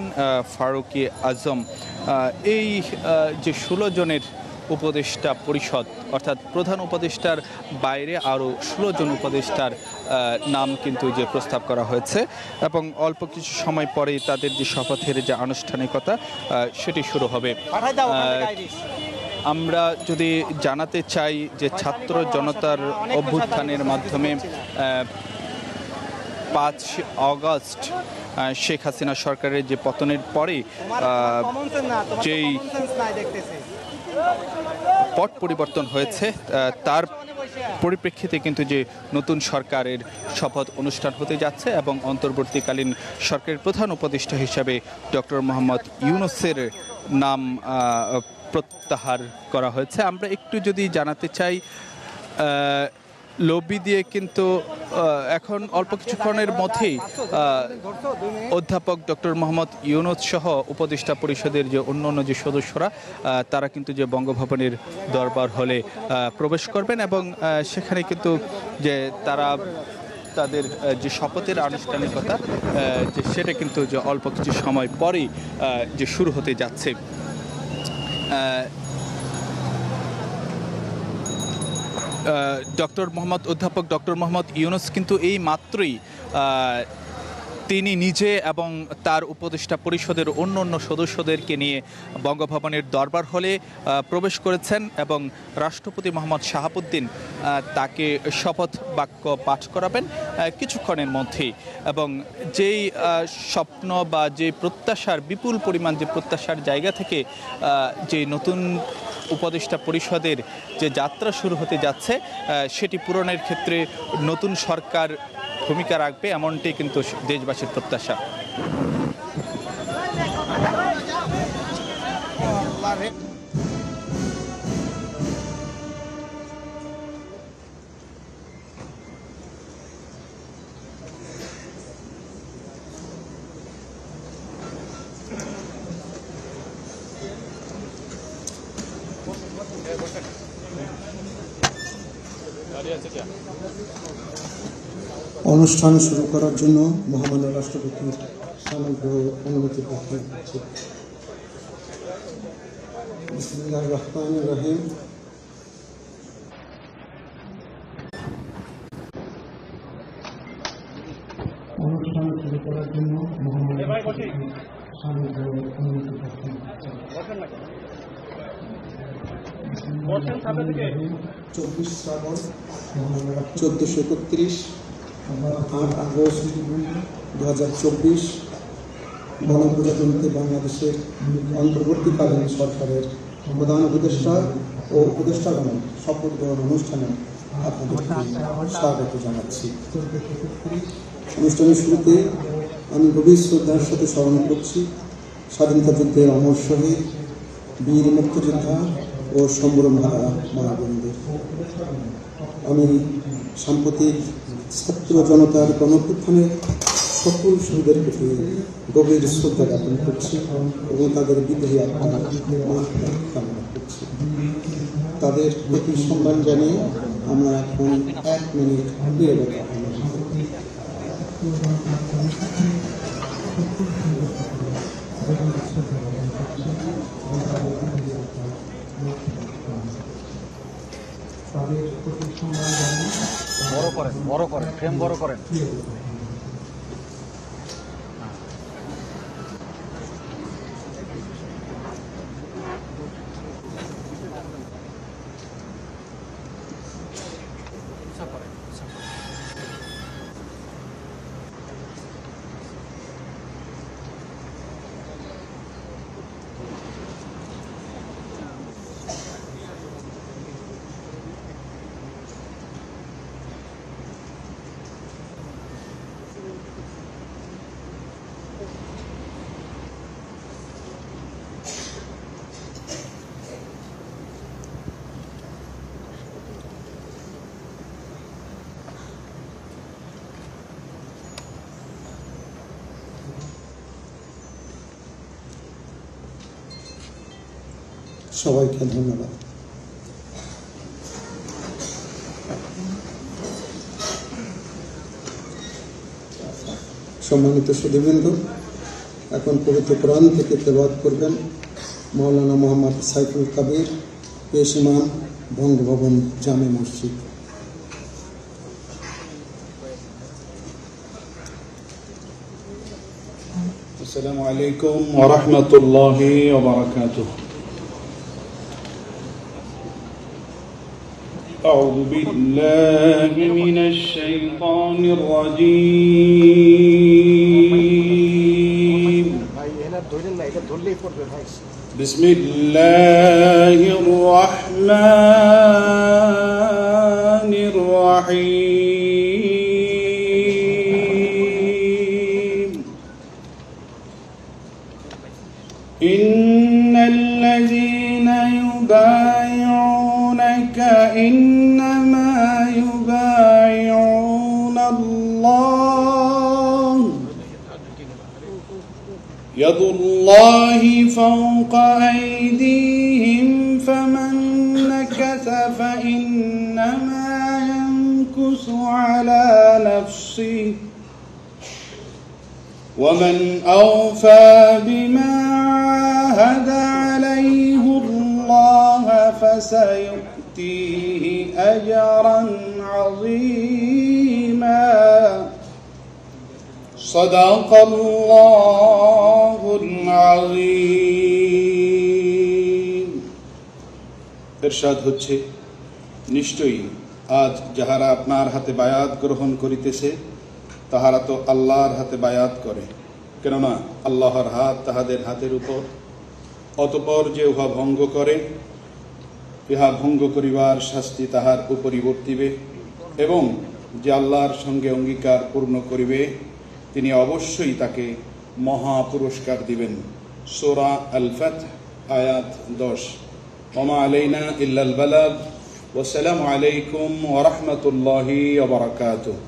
ফারুকি আজম, এই যে 16 জনের উপদেষ্টা পরিষদ অর্থাৎ প্রধান উপদেষ্টার বাইরে আরও 16 জন উপদেষ্টার নাম কিন্তু যে প্রস্তাব করা হয়েছে এবং অল্প কিছু সময় পরেই তাদের যে শপথের যে আনুষ্ঠানিকতা সেটি শুরু হবে। আমরা যদি জানাতে চাই যে ছাত্র জনতার অভ্যুত্থানের মাধ্যমে 5 আগস্ট শেখ হাসিনা সরকারের যে পতনের পরে যেই পট পরিবর্তন হয়েছে তার পরিপ্রেক্ষিতে কিন্তু যে নতুন সরকারের শপথ অনুষ্ঠান হতে যাচ্ছে এবং অন্তর্বর্তীকালীন সরকারের প্রধান উপদেষ্টা হিসাবে ডক্টর মোহাম্মদ ইউনূসের নাম প্রত্যাহার করা হয়েছে। আমরা একটু যদি জানাতে চাই, লবি দিয়ে কিন্তু এখন অল্প কিছুক্ষণের মধ্যেই অধ্যাপক ডক্টর মোহাম্মদ ইউনূস সহ উপদেষ্টা পরিষদের যে অন্য যে সদস্যরা তারা কিন্তু যে বঙ্গভবনের দরবার হলে প্রবেশ করবেন এবং সেখানে কিন্তু যে তারা তাদের যে শপথের আনুষ্ঠানিকতা যে সেটা কিন্তু যে অল্প কিছু সময় পরেই যে শুরু হতে যাচ্ছে। অধ্যাপক ডক্টর মোহাম্মদ ইউনূস কিন্তু এই মাত্রই তিনি নিজে এবং তার উপদেষ্টা পরিষদের অন্য সদস্যদেরকে নিয়ে বঙ্গভবনের দরবার হলে প্রবেশ করেছেন এবং রাষ্ট্রপতি মোহাম্মদ শাহাবুদ্দিন তাকে শপথ বাক্য পাঠ করাবেন কিছুক্ষণের মধ্যেই। এবং যেই স্বপ্ন বা যে প্রত্যাশার বিপুল পরিমাণ যে প্রত্যাশার জায়গা থেকে যে নতুন উপদেষ্টা পরিষদের যে যাত্রা শুরু হতে যাচ্ছে সেটি পূরণের ক্ষেত্রে নতুন সরকার ভূমিকা রাখবে, এমনটি কিন্তু দেশবাসীর প্রত্যাশা। অনুষ্ঠান শুরু করার জন্য মহামান্য রাষ্ট্রপতির সামগ্র অনুমতি প্রার্থনা করছি। বিসমিল্লাহির রহমানির রহিম। অনুষ্ঠান শুরু করার জন্য মহামান্য রাষ্ট্রপতির সামগ্র অনুমতি প্রার্থনা করছি। 24 শ্রাবণ 1431 8 আগস্ট 2024 গণপ্রজাতন্ত্রী বাংলাদেশের অন্তর্বর্তীকালীন সরকারের প্রধান উপদেষ্টা ও উপদেষ্টাগণের শপথ গ্রহণ অনুষ্ঠানে আপনাদেরকে স্বাগত জানাচ্ছি। অনুষ্ঠানের শুরুতে আমি গভীর শ্রদ্ধার সাথে স্মরণ করছি স্বাধীনতা যুদ্ধের অমর শহীদ, বীর মুক্তিযোদ্ধা ও সম্ভ্রমহারা মা বোনদের। আমি সাম্প্রতিক ছাত্র জনতার গণঅভ্যুত্থানের সকল শহীদের প্রতি গভীর শ্রদ্ধা জ্ঞাপন করছি এবং তাদের বিদেহী আত্মার কামনা করছি। তাদের প্রতি সম্মান জানিয়ে আমরা এখন 1 মিনিট নীরবতা পালন করব। বড় করেন ফ্রেম বড় করেন। সবাইকে ধন্যবাদ। সম্মানিত সুধীবৃন্দ, এখন পবিত্র কোরআন থেকে তেলাওয়াত করবেন মাওলানা মোহাম্মদ সাইফুল কাবির, পেশ ইমাম, বঙ্গভবন জামে মসজিদ। السلام عليكم ورحمة الله وبركاته. أعوذ بالله من الشيطان الرجيم. بسم الله الرحمن الرحيم. إن الذين يبايعونك إنما يبايعون الله يد الله فوق أيديهم فمن نكث فإنما ينكث على نفسه ومن أوفى بما عاهد عليه الله فسيؤتيه أجرا عظيما. صدق الله العظيم ইরশাদ হচ্ছে, নিশ্চয়ই আজ যাহারা আপনার হাতে বায়াত গ্রহণ করিতেছে তাহারা তো আল্লাহর হাতে বায়াত করে, কেননা আল্লাহর হাত তাহাদের হাতের উপর। অতঃপর যে উহা ভঙ্গ করে, ইহা ভঙ্গ করিবার শাস্তি তাহার উপরই বর্তিবে, এবং যে আল্লাহর সঙ্গে অঙ্গীকার পূর্ণ করিবে তিনি অবশ্যই তাকে মহা পুরস্কার দিবেন। সূরা আল ফাতহ আয়াত 10। ওমা আলাইনা ইল্লাল বালাগ। ওয়াসসালামু আলাইকুম ওয়া রাহমাতুল্লাহি ওয়া বারাকাতুহু।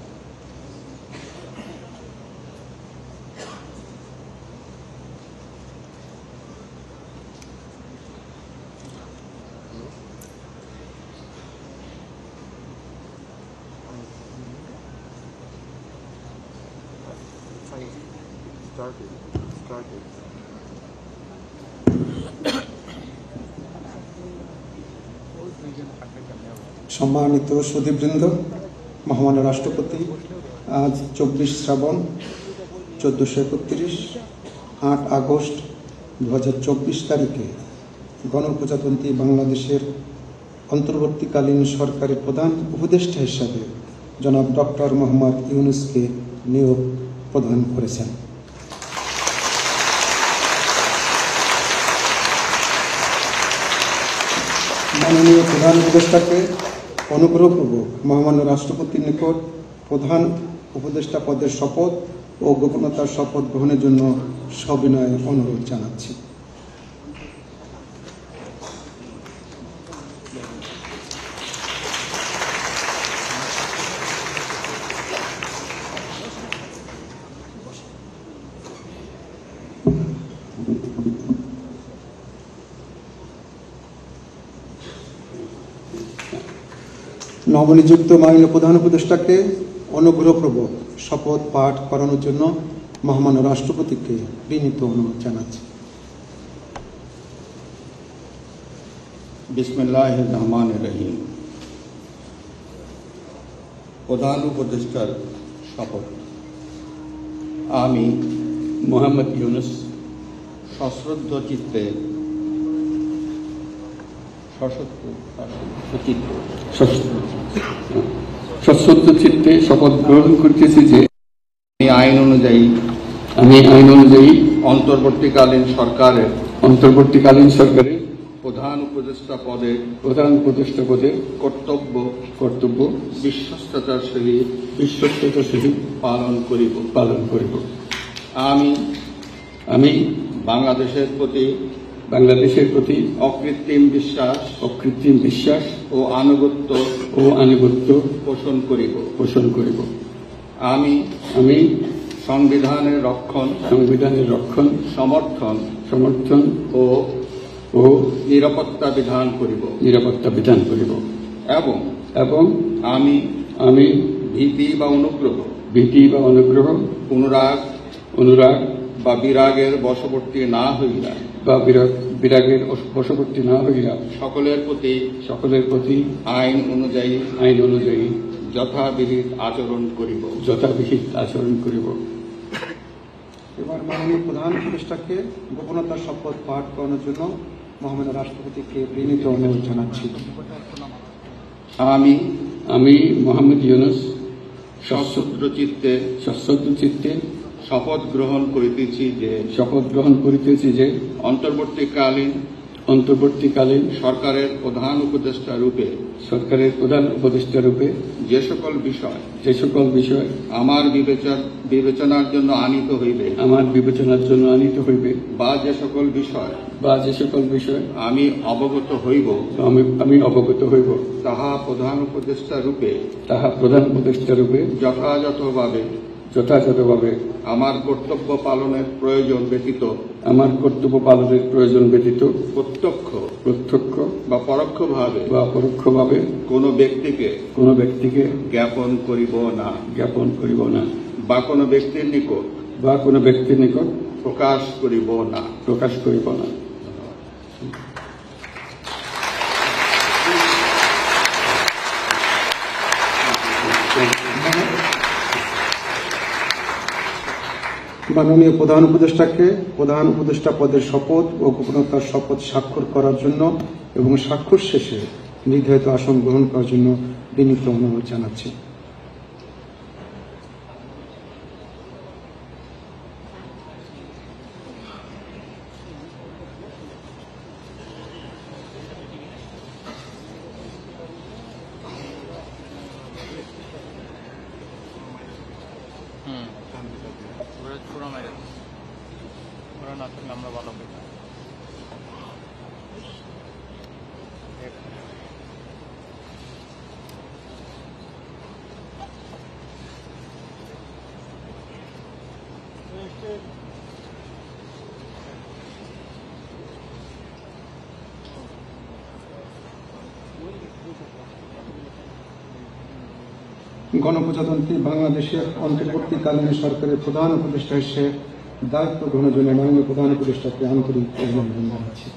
সম্মানিত সুধীবৃন্দ, মহামান্য রাষ্ট্রপতি আজ 24 শ্রাবণ 1431 8 আগস্ট 2024 তারিখে গণপ্রজাতন্ত্রী বাংলাদেশের অন্তর্বর্তীকালীন সরকারের প্রধান উপদেষ্টা হিসাবে জনাব ডক্টর মোহাম্মদ ইউনূসকে নিয়োগ প্রদান করেছেন। মাননীয় প্রধান উপদেষ্টাকে অনুগ্রহপূর্বক মহামান্য রাষ্ট্রপতির নিকট প্রধান উপদেষ্টা পদের শপথ ও গোপনতার শপথ গ্রহণের জন্য সবিনয়ে অনুরোধ জানাচ্ছি। নবনিযুক্ত মাননীয় প্রধান উপদেষ্টাকে অনুগ্রহপূর্বক শপথ পাঠ করানোর জন্য মহামান্য রাষ্ট্রপতিকে বিনীত অনুরোধ জানাচ্ছি। বিসমিল্লাহির রহমানির রহিম। প্রধান উপদেষ্টার শপথ। আমি মোহাম্মদ ইউনূস সশ্রদ্ধ চিত্তে শপথ গ্রহণ করতেছি যে আমি আইন অনুযায়ী অন্তর্বর্তীকালীন সরকারের প্রধান উপদেষ্টা পদে কর্তব্য বিশ্বস্ততার সহিত পালন করিব। আমি বাংলাদেশের প্রতি অকৃত্রিম বিশ্বাস ও আনুগত্য পোষণ করিব। আমি সংবিধানের রক্ষণ সমর্থন ও নিরাপত্তা বিধান করিব এবং আমি ভীতি বা অনুগ্রহ অনুরাগ বা বিরাগের বশবর্তী না হইলা সকলের প্রতি আইন অনুযায়ী যথাবিহিত আচরণ করিব। এবার মাননীয় প্রধান উপদেষ্টাকে গোপনতার শপথ পাঠ করানোর জন্য মহামান্য রাষ্ট্রপতিকে বিনীত অনুরোধ জানাচ্ছি। আমি মোহাম্মদ ইউনূস সশ্রদ্ধ চিত্তে শপথ গ্রহণ করিতেছি যে অন্তর্বর্তীকালীন সরকারের প্রধান উপদেষ্টা রূপে যে সকল বিষয় আমার বিবেচনার জন্য আনিত হইবে বা যে সকল বিষয় আমি অবগত হইব তাহা প্রধান উপদেষ্টা রূপে যথাযথভাবে আমার কর্তব্য পালনের প্রয়োজন ব্যতীত প্রত্যক্ষ বা পরোক্ষভাবে কোনো ব্যক্তিকে জ্ঞাপন করিব না বা কোনো ব্যক্তির নিকট প্রকাশ করিব না। মাননীয় প্রধান উপদেষ্টাকে প্রধান উপদেষ্টা পদের শপথ ও গোপনীয়তার শপথ স্বাক্ষর করার জন্য এবং স্বাক্ষর শেষে নির্ধারিত আসন গ্রহণ করার জন্য বিনীত অনুরোধ জানাচ্ছি। গণপ্রজাতন্ত্রী বাংলাদেশের অন্তর্বর্তীকালীন সরকারের প্রধান উপদেষ্টা হিসেবে দায়িত্ব গ্রহণের জন্য মাননীয় প্রধান উপদেষ্টাকে আন্তরিক অভিনন্দন জানাচ্ছি।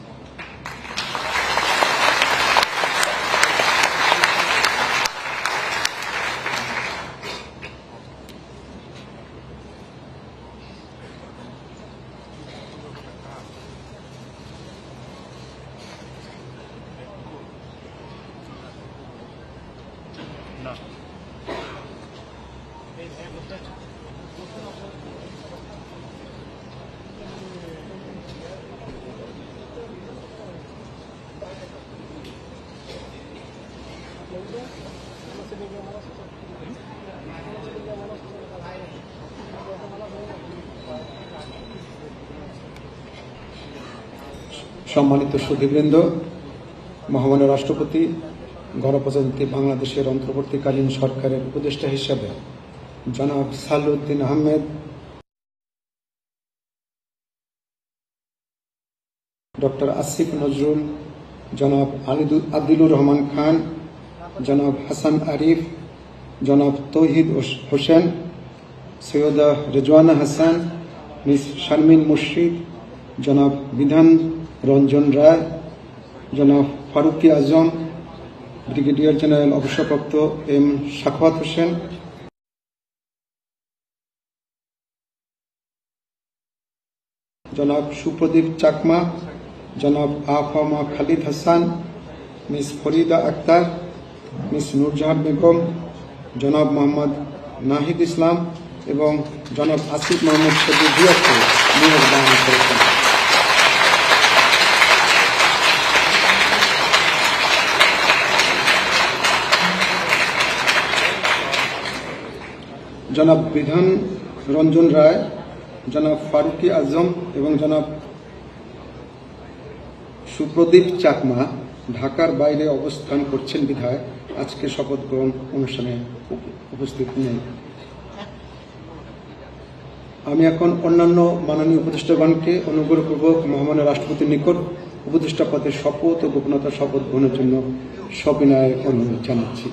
সম্মানিত সুধীবৃন্দ, মহামান্য রাষ্ট্রপতি গণপ্রজাতন্ত্রী বাংলাদেশের অন্তর্বর্তীকালীন সরকারের উপদেষ্টা হিসেবে জনাব সালাউদ্দিন আহমেদ, ডক্টর আসিফ নজরুল, জনাব আদিলুর রহমান খান, জনাব হাসান আরিফ, জনাব তৌহিদ হোসেন, সৈয়দা রেজওয়ানা হাসান, মিস শারমিন মুর্শিদ, জনাব বিধান রঞ্জন রায়, জনাব ফারুকি আজম, ব্রিগেডিয়ার জেনারেল অবসরপ্রাপ্ত এম সাখাওয়াত হোসেন, জনাব সুপ্রদীপ চাকমা, জনাব আফামা খালিদ হাসান, মিস ফরিদা আক্তার, মিস নুরজাহান বেগম, জনাব মোহাম্মদ নাহিদ ইসলাম এবং জনাব আসিফ মোহাম্মদ শফিক ভুঁইয়াকে নিয়োগ দান করেছেন। জনাব বিধান রঞ্জন রায়, জনাব ফারুকি আজম এবং জনাব সুপ্রদীপ চাকমা ঢাকার বাইরে অবস্থান করছেন বিধায় আজকে শপথ গ্রহণ অনুষ্ঠানে উপস্থিত নেই। আমি এখন অন্যান্য মাননীয় উপদেষ্টাগণকে অনুগ্রহপূর্বক মহামান্য রাষ্ট্রপতির নিকট উপদেষ্টা পদের শপথ ও গোপনীয়তার শপথ গ্রহণের জন্য সবিনয়ে অনুরোধ জানাচ্ছি।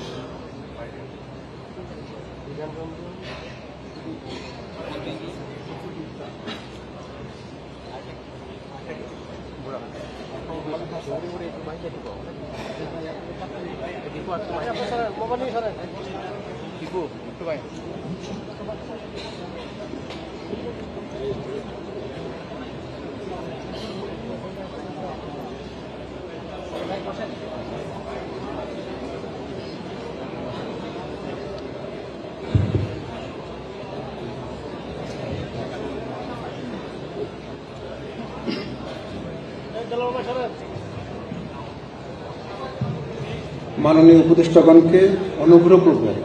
মাননীয় উপদেষ্টাগণকে অনুগ্রহপূর্বক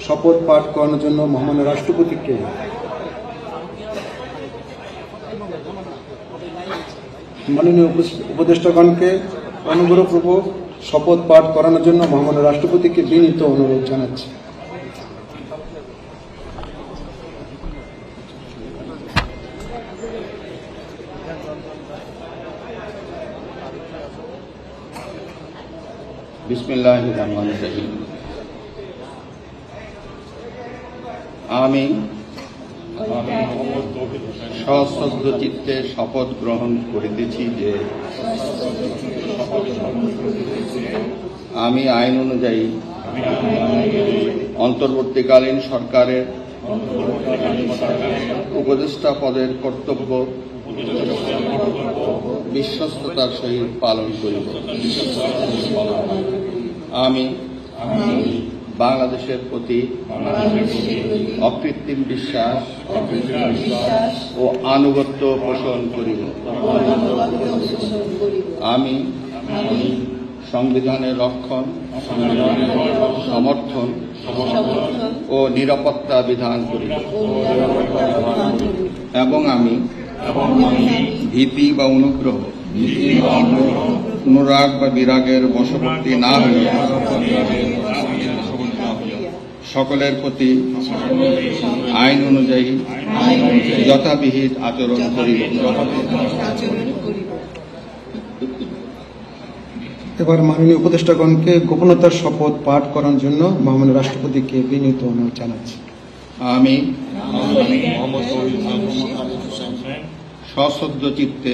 শপথ পাঠ করানোর জন্য মহামান্য রাষ্ট্রপতিকে শপথ পাঠ করানোর জন্য মহামান্য রাষ্ট্রপতিকে বিনীত অনুরোধ জানাচ্ছি। বিসমিল্লাহির রহমানির রহিম। আমি সশ্রদ্ধ চিত্তে শপথ গ্রহণ করিতেছি যে আমি আইন অনুযায়ী অন্তর্বর্তীকালীন সরকারের উপদেষ্টা পদের কর্তব্য বিশ্বস্ততার সহিত পালন করিব। আমি বাংলাদেশের প্রতি অকৃত্রিম বিশ্বাস ও আনুগত্য পোষণ করিব। আমি সংবিধানের রক্ষণ, সমর্থন ও নিরাপত্তা বিধান করিব এবং আমি ভীতি বা অনুগ্রহ, অনুরাগ বা বিরাগের বশবর্তী না হয়ে সকলের প্রতি আইন অনুযায়ী যথাবিহিত আচরণ করিব। এবার মাননীয় উপদেষ্টাগণকে গোপনতার শপথ পাঠ করার জন্য মহামান্য রাষ্ট্রপতিকে বিনীত অনুরোধ জানাচ্ছি। আমি সশ্রদ্ধ চিত্তে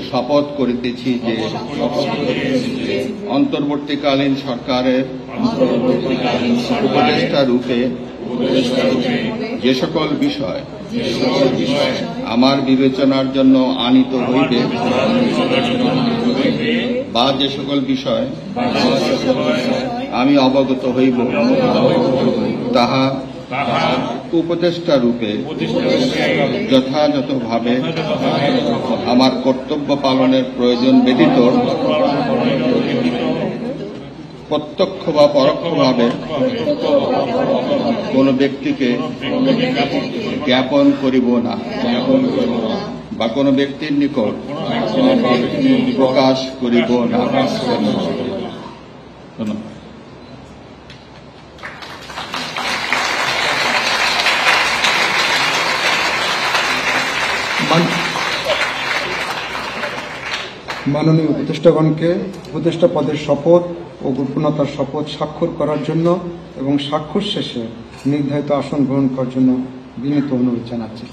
শপথ করিতেছি যে অন্তর্বর্তীকালীন সরকারের উপদেষ্টা রূপে যে সকল বিষয় আমার বিবেচনার জন্য আনিত হইবে বা যে সকল বিষয় আমি অবগত হইব তাহা উপদেষ্টা রূপে যথাযথভাবে আমার কর্তব্য পালনের প্রয়োজন ব্যতীত প্রত্যক্ষ বা পরোক্ষভাবে কোন ব্যক্তিকে জ্ঞাপন করিব না বা কোন ব্যক্তির নিকট প্রকাশ করিব না। ধন্যবাদ। মাননীয় উপদেষ্টাগণকে উপদেষ্টা পদের শপথ ও গোপনতার শপথ স্বাক্ষর করার জন্য এবং স্বাক্ষর শেষে নির্ধারিত আসন গ্রহণ করার জন্য বিনীত অনুরোধ জানাচ্ছি।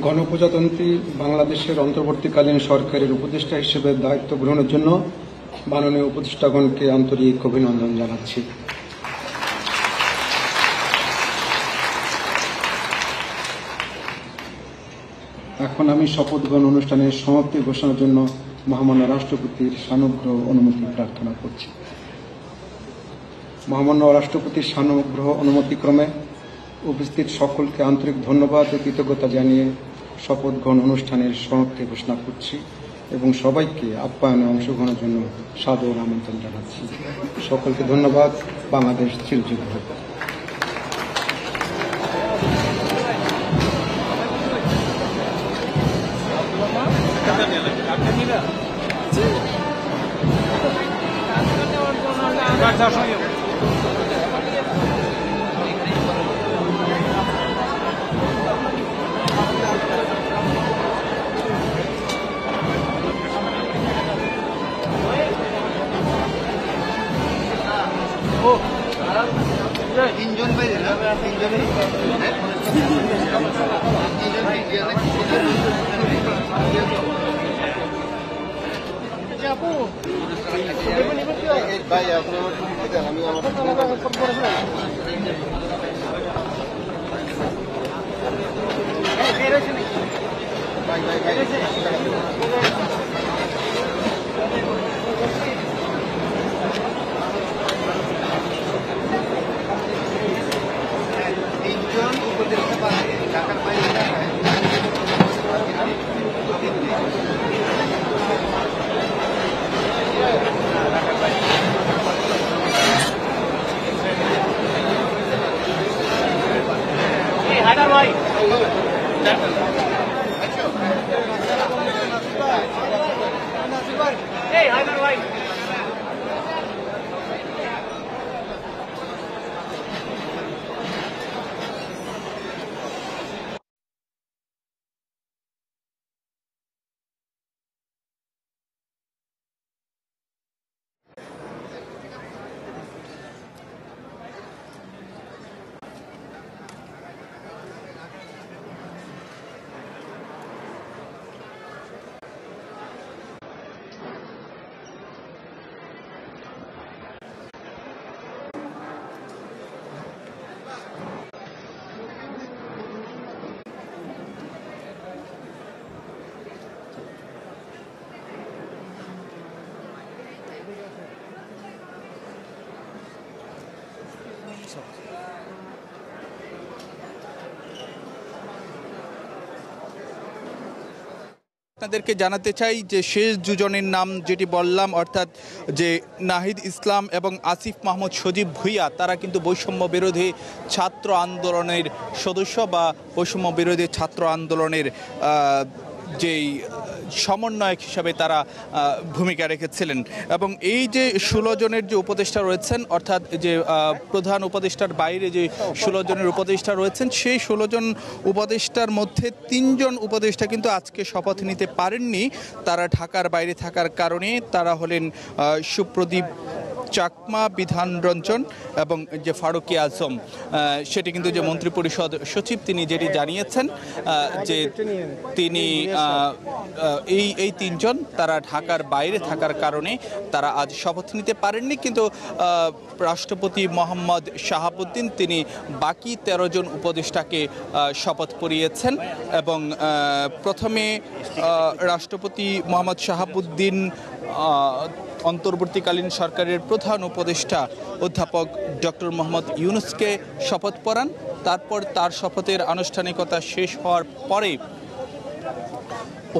গণপ্রজাতন্ত্রী বাংলাদেশের অন্তর্বর্তীকালীন সরকারের উপদেষ্টা হিসেবে দায়িত্ব গ্রহণের জন্য মাননীয় উপদেষ্টাগণকে আন্তরিক অভিনন্দন জানাচ্ছি। এখন আমি শপথ গ্রহণ অনুষ্ঠানের সমাপ্তি ঘোষণার জন্য মহামান্য রাষ্ট্রপতির সানুগ্রহ অনুমতি প্রার্থনা করছি। মহামান্য রাষ্ট্রপতির সানুগ্রহ অনুমতিক্রমে উপস্থিত সকলকে আন্তরিক ধন্যবাদ ও কৃতজ্ঞতা জানিয়ে শপথ গ্রহণ অনুষ্ঠানের সমাপ্তি ঘোষণা করছি এবং সবাইকে আপ্যায়নে অংশগ্রহণের জন্য সাদর আমন্ত্রণ জানাচ্ছি। সকলকে ধন্যবাদ। বাংলাদেশ চিরজীবী হোক। আপনাদেরকে জানাতে চাই যে শেষ দুজনের নাম যেটি বললাম, অর্থাৎ যে নাহিদ ইসলাম এবং আসিফ মাহমুদ সজীব ভুইয়া, তারা কিন্তু বৈষম্য বিরোধী ছাত্র আন্দোলনের সদস্য বা বৈষম্য বিরোধী ছাত্র আন্দোলনের যেই সমন্বয়ক হিসাবে তারা ভূমিকা রেখেছিলেন। এবং এই যে 16 জনের যে উপদেষ্টা রয়েছেন, অর্থাৎ যে প্রধান উপদেষ্টার বাইরে যে 16 জনের উপদেষ্টা রয়েছেন, সেই 16 জন উপদেষ্টার মধ্যে 3 জন উপদেষ্টা কিন্তু আজকে শপথ নিতে পারেননি। তারা ঢাকার বাইরে থাকার কারণে তারা হলেন সুপ্রদীপ চাকমা, বিধান রঞ্জন এবং যে ফারুকি আজম, সেটি কিন্তু যে মন্ত্রিপরিষদ সচিব তিনি যেটি জানিয়েছেন যে তিনি এই 3 জন তারা ঢাকার বাইরে থাকার কারণে তারা আজ শপথ নিতে পারেননি। কিন্তু রাষ্ট্রপতি মোহাম্মদ শাহাবুদ্দিন তিনি বাকি 13 জন উপদেষ্টাকে শপথ পড়িয়েছেন। এবং প্রথমে রাষ্ট্রপতি মোহাম্মদ শাহাবুদ্দিন অন্তর্বর্তীকালীন সরকারের প্রধান উপদেষ্টা অধ্যাপক ডক্টর মোহাম্মদ ইউনূসকে শপথ পড়ান। তারপর তার শপথের আনুষ্ঠানিকতা শেষ হওয়ার পরে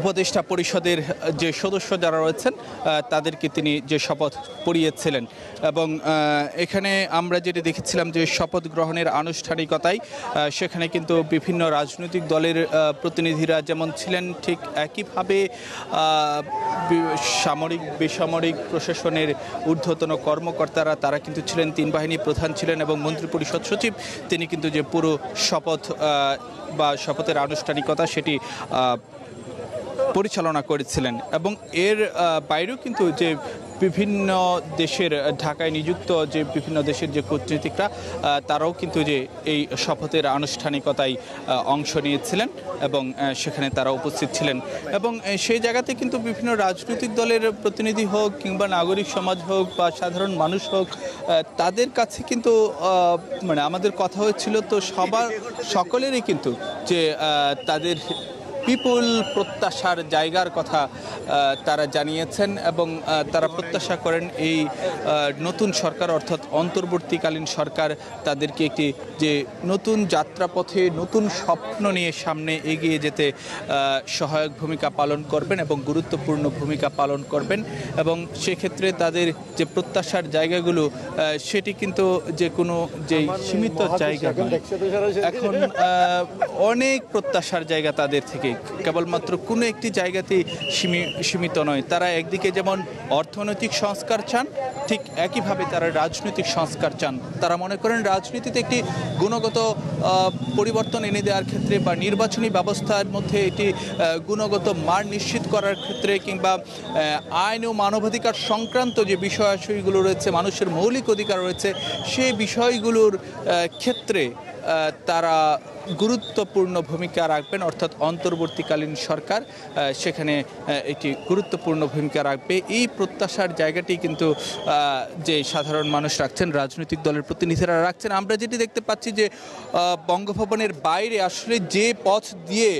উপদেষ্টা পরিষদের যে সদস্য যারা রয়েছেন তাদেরকে তিনি যে শপথ পড়িয়েছিলেন। এবং এখানে আমরা যেটি দেখেছিলাম যে শপথ গ্রহণের আনুষ্ঠানিকতায় সেখানে কিন্তু বিভিন্ন রাজনৈতিক দলের প্রতিনিধিরা যেমন ছিলেন, ঠিক একইভাবে সামরিক বেসামরিক প্রশাসনের ঊর্ধ্বতন কর্মকর্তারা তারা কিন্তু ছিলেন, 3 বাহিনী প্রধান ছিলেন এবং মন্ত্রিপরিষদ সচিব তিনি কিন্তু যে পুরো শপথ বা শপথের আনুষ্ঠানিকতা সেটি পরিচালনা করেছিলেন। এবং এর বাইরেও কিন্তু যে বিভিন্ন দেশের ঢাকায় নিযুক্ত যে বিভিন্ন দেশের যে কূটনীতিকরা তারাও কিন্তু যে এই শপথের আনুষ্ঠানিকতায় অংশ নিয়েছিলেন এবং সেখানে তারা উপস্থিত ছিলেন। এবং সেই জায়গাতে কিন্তু বিভিন্ন রাজনৈতিক দলের প্রতিনিধি হোক কিংবা নাগরিক সমাজ হোক বা সাধারণ মানুষ হোক, তাদের কাছে কিন্তু মানে আমাদের কথা হয়েছিল তো সকলেরই কিন্তু যে তাদের পিপুল প্রত্যাশার জায়গার কথা তারা জানিয়েছেন এবং তারা প্রত্যাশা করেন এই নতুন সরকার অর্থাৎ অন্তর্বর্তীকালীন সরকার তাদেরকে একটি যে নতুন যাত্রাপথে নতুন স্বপ্ন নিয়ে সামনে এগিয়ে যেতে সহায়ক ভূমিকা পালন করবেন এবং গুরুত্বপূর্ণ ভূমিকা পালন করবেন। এবং সেক্ষেত্রে তাদের যে প্রত্যাশার জায়গাগুলো সেটি কিন্তু যে কোনো যেই সীমিত জায়গা এখন অনেক প্রত্যাশার জায়গা তাদের থেকে, কেবলমাত্র কোনো একটি জায়গাতেই সীমিত নয়। তারা একদিকে যেমন অর্থনৈতিক সংস্কার চান, ঠিক একইভাবে তারা রাজনৈতিক সংস্কার চান। তারা মনে করেন রাজনীতিতে একটি গুণগত পরিবর্তন এনে দেওয়ার ক্ষেত্রে বা নির্বাচনী ব্যবস্থার মধ্যে এটি গুণগত মান নিশ্চিত করার ক্ষেত্রে কিংবা আইন ও মানবাধিকার সংক্রান্ত যে বিষয়গুলো রয়েছে, মানুষের মৌলিক অধিকার রয়েছে, সেই বিষয়গুলোর ক্ষেত্রে তারা গুরুত্বপূর্ণ ভূমিকা রাখবেন, অর্থাৎ অন্তর্বর্তীকালীন সরকার সেখানে একটি গুরুত্বপূর্ণ ভূমিকা রাখবে। এই প্রত্যাশার জায়গাটি কিন্তু যে সাধারণ মানুষ রাখছেন, রাজনৈতিক দলের প্রতিনিধিরা রাখছেন। আমরা যেটি দেখতে পাচ্ছি যে বঙ্গভবনের বাইরে আসলে যে পথ দিয়ে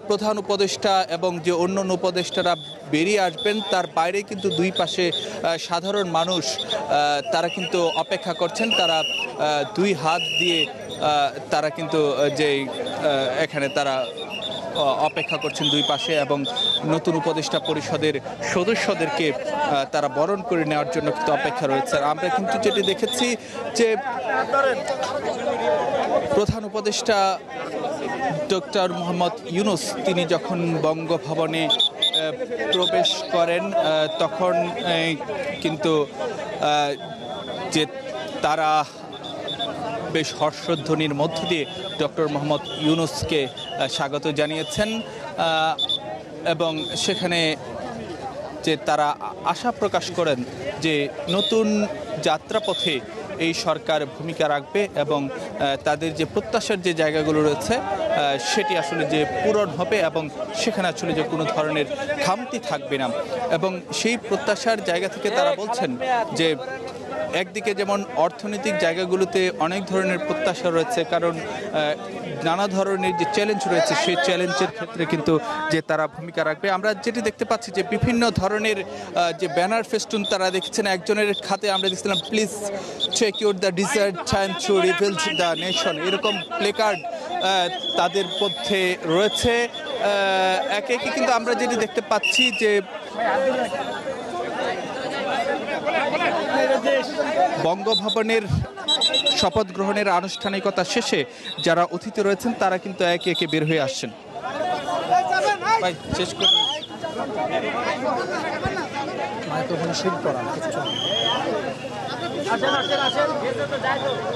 প্রধান উপদেষ্টা এবং যে অন্য উপদেষ্টারা বেরিয়ে আসবেন তার বাইরে কিন্তু দুই পাশে সাধারণ মানুষ তারা কিন্তু অপেক্ষা করছেন। তারা দুই হাত দিয়ে তারা কিন্তু যে এখানে তারা অপেক্ষা করছেন দুই পাশে, এবং নতুন উপদেষ্টা পরিষদের সদস্যদেরকে তারা বরণ করে নেওয়ার জন্য কিন্তু অপেক্ষা রয়েছে। আমরা কিন্তু যেটি দেখেছি যে প্রধান উপদেষ্টা ডক্টর মোহাম্মদ ইউনূস তিনি যখন বঙ্গভবনে প্রবেশ করেন তখন কিন্তু যে তারা বেশ হর্ষধ্বনির মধ্য দিয়ে ডক্টর মোহাম্মদ ইউনূসকে স্বাগত জানিয়েছেন এবং সেখানে যে তারা আশা প্রকাশ করেন যে নতুন যাত্রাপথে এই সরকার ভূমিকা রাখবে এবং তাদের যে প্রত্যাশার যে জায়গাগুলো রয়েছে সেটি আসলে যে পূরণ হবে এবং সেখানে আসলে যে কোনো ধরনের খামতি থাকবে না। এবং সেই প্রত্যাশার জায়গা থেকে তারা বলছেন যে একদিকে যেমন অর্থনৈতিক জায়গাগুলোতে অনেক ধরনের প্রত্যাশা রয়েছে, কারণ নানা ধরনের যে চ্যালেঞ্জ রয়েছে সেই চ্যালেঞ্জের ক্ষেত্রে কিন্তু যে তারা ভূমিকা রাখবে। আমরা যেটি দেখতে পাচ্ছি যে বিভিন্ন ধরনের যে ব্যানার ফেস্টুন তারা দেখছেন, একজনের খাতে আমরা দেখছিলাম please secure the desired time to rebuild the nation, এরকম প্লেকার্ড তাদের মধ্যে রয়েছে। একে একে কিন্তু আমরা যেটি দেখতে পাচ্ছি যে বঙ্গভবনের শপথ গ্রহণের আনুষ্ঠানিকতা শেষে যারা অতিথি রয়েছেন তারা কিন্তু একে একে বের হয়ে আসছেন। ভাই শেষ করে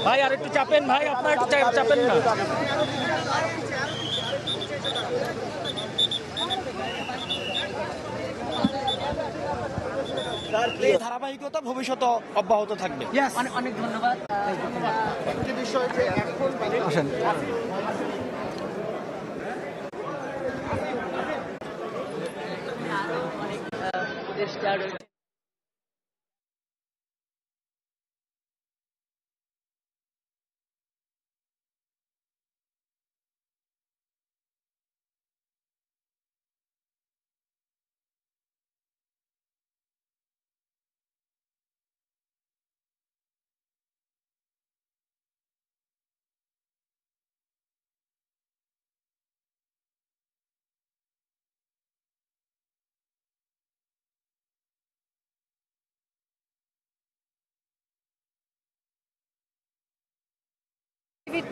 ভাই আর একটু চাপেন, ভাই আপনার একটু চাপেন না। ধারাবাহিকতা ভবিষ্যতে অব্যাহত থাকবে। অনেক ধন্যবাদ। একটি বিষয় যে এখন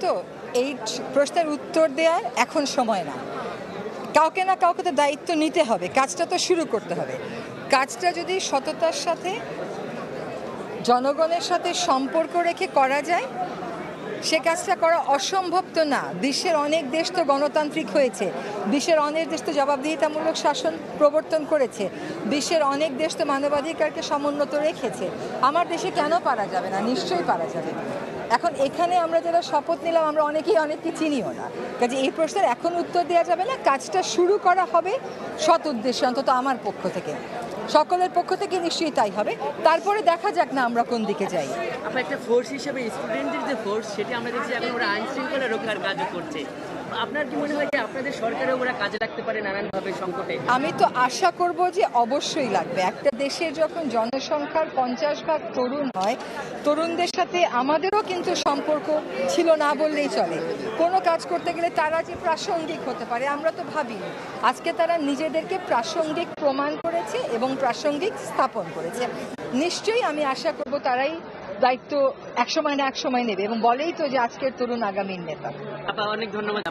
তো এই প্রশ্নের উত্তর দেওয়ার এখন সময় না, কাউকে না কাউকে তো দায়িত্ব নিতে হবে, কাজটা তো শুরু করতে হবে। কাজটা যদি সততার সাথে জনগণের সাথে সম্পর্ক রেখে করা যায়, সে কাজটা করা অসম্ভব তো না। বিশ্বের অনেক দেশ তো গণতান্ত্রিক হয়েছে, বিশ্বের অনেক দেশ তো জবাবদিহিতামূলক শাসন প্রবর্তন করেছে, বিশ্বের অনেক দেশ তো মানবাধিকারকে সমুন্নত রেখেছে। আমার দেশে কেন পারা যাবে না? নিশ্চয়ই পারা যাবে। এখন এখানে আমরা যারা শপথ নিলাম আমরা অনেকেই অনেককে চিনিও না, কাজে এই প্রশ্নের এখন উত্তর দেওয়া যাবে না। কাজটা শুরু করা হবে সৎ উদ্দেশ্যে, অন্তত আমার পক্ষ থেকে, সকলের পক্ষ থেকে নিশ্চয়ই তাই হবে। তারপরে দেখা যাক না আমরা কোন দিকে যাই। আপনার একটা ফোর্স হিসেবে স্টুডেন্টদের যে ফোর্স সেটি আমরা দেখছি এখন ওরা আইন শৃঙ্খলা রক্ষার কাজও করছে। আপনার কি মনে হয় যে আপনাদের সরকারেও ওরা কাজে লাগতে পারে নানানভাবে সংকটে? আমি তো আশা করব যে অবশ্যই লাগবে। একটা দেশে যখন জনসংখ্যার 50% তরুণ হয়, তরুণদের সাথে আমাদেরও কিন্তু সম্পর্ক ছিল না বললেই চলে। কোনো কাজ করতে গেলে তারা যে প্রাসঙ্গিক হতে পারে আমরা তো ভাবি, আজকে তারা নিজেদেরকে প্রাসঙ্গিক প্রমাণ করেছে এবং প্রাসঙ্গিক স্থাপন করেছে। নিশ্চয়ই আমি আশা করব তারাই দায়িত্ব একসময় না একসময় নেবে, এবং বলেই তো যে আজকের তরুণ আগামীর নেতা। অনেক ধন্যবাদ।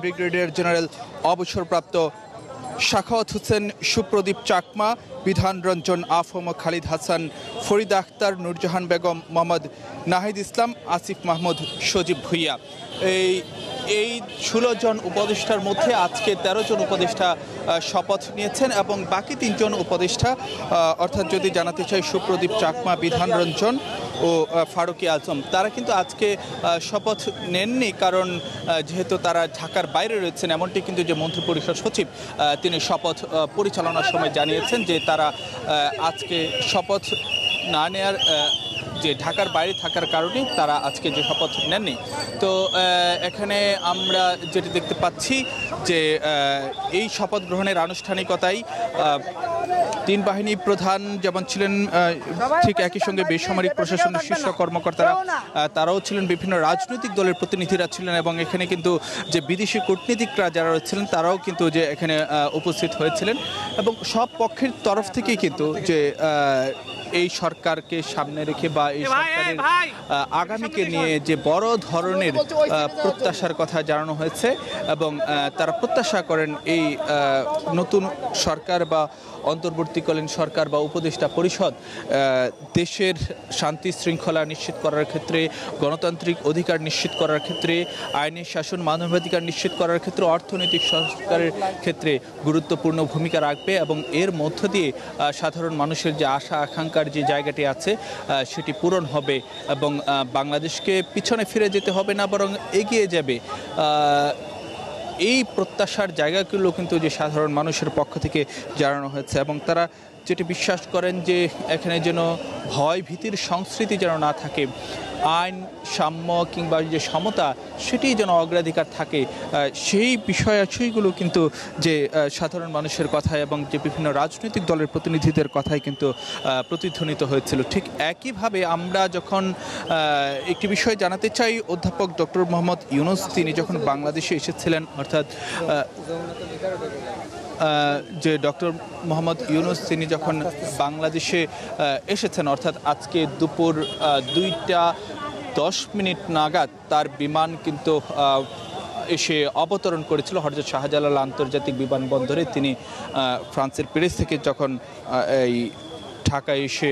ব্রিগেডিয়ার জেনারেল অবসরপ্রাপ্ত সাখাওয়াত হোসেন, সুপ্রদীপ চাকমা, বিধান রঞ্জন আফম, খালিদ হাসান, ফরিদ আখতার, নূরজাহান বেগম, মোহাম্মদ নাহিদ ইসলাম, আসিফ মাহমুদ, সজীব ভুইয়া, এই 16 জন উপদেষ্টার মধ্যে আজকে 13 জন উপদেষ্টা শপথ নিয়েছেন এবং বাকি 3 জন উপদেষ্টা, অর্থাৎ যদি জানাতে চাই সুপ্রদীপ চাকমা, বিধান রঞ্জন ও ফারুকি আজম তারা কিন্তু আজকে শপথ নেননি, কারণ যেহেতু তারা ঢাকার বাইরে রয়েছেন, এমনটি কিন্তু যে মন্ত্রিপরিষদ সচিব তিনি শপথ পরিচালনার সময় জানিয়েছেন যে তারা আজকে শপথ না নেয়ার যে ঢাকার বাইরে থাকার কারণে তারা আজকে যে শপথ নেননি। তো এখানে আমরা যেটি দেখতে পাচ্ছি যে এই শপথ গ্রহণের আনুষ্ঠানিকতায় তিন বাহিনী প্রধান যেমন ছিলেন, ঠিক একই সঙ্গে বেসামরিক প্রশাসনের শীর্ষ কর্মকর্তারা তারাও ছিলেন, বিভিন্ন রাজনৈতিক দলের প্রতিনিধিরা ছিলেন এবং এখানে কিন্তু যে বিদেশি কূটনীতিকরা যারা রয়েছিলেন তারাও কিন্তু যে এখানে উপস্থিত হয়েছিলেন এবং সব পক্ষের তরফ থেকেই কিন্তু যে এই সরকারকে সামনে রেখে বা এই সরকারের আগামীকে নিয়ে যে বড় ধরনের প্রত্যাশার কথা জানানো হয়েছে এবং তারা প্রত্যাশা করেন এই নতুন সরকার বা অন্তর্বর্তীকালীন সরকার বা উপদেষ্টা পরিষদ দেশের শান্তি শৃঙ্খলা নিশ্চিত করার ক্ষেত্রে, গণতান্ত্রিক অধিকার নিশ্চিত করার ক্ষেত্রে, আইনের শাসন, মানবাধিকার নিশ্চিত করার ক্ষেত্রে, অর্থনৈতিক সংস্কারের ক্ষেত্রে গুরুত্বপূর্ণ ভূমিকা রাখবে এবং এর মধ্য দিয়ে সাধারণ মানুষের যে আশা আকাঙ্ক্ষার যে জায়গাটি আছে সেটি পূরণ হবে এবং বাংলাদেশকে পিছনে ফিরে যেতে হবে না, বরং এগিয়ে যাবে। এই প্রত্যাশার জায়গাগুলো কিন্তু যে সাধারণ মানুষের পক্ষ থেকে জানানো হয়েছে এবং তারা যেটি বিশ্বাস করেন যে এখানে যেন ভয় ভীতির সংস্কৃতি যেন না থাকে, আইন সাম্য কিংবা যে সমতা সেটি যেন অগ্রাধিকার থাকে, সেই বিষয়গুলো কিন্তু যে সাধারণ মানুষের কথা এবং যে বিভিন্ন রাজনৈতিক দলের প্রতিনিধিদের কথাই কিন্তু প্রতিধ্বনিত হয়েছিল। ঠিক একইভাবে আমরা যখন একটি বিষয় জানাতে চাই, অধ্যাপক ডক্টর মোহাম্মদ ইউনূস তিনি যখন বাংলাদেশে এসেছিলেন, অর্থাৎ যে ডক্টর মোহাম্মদ ইউনূস তিনি যখন বাংলাদেশে এসেছেন, অর্থাৎ আজকে দুপুর 2:10 নাগাদ তার বিমান কিন্তু এসে অবতরণ করেছিল হযরত শাহজালাল আন্তর্জাতিক বিমানবন্দরে। তিনি ফ্রান্সের প্যারিস থেকে যখন এই ঢাকায় এসে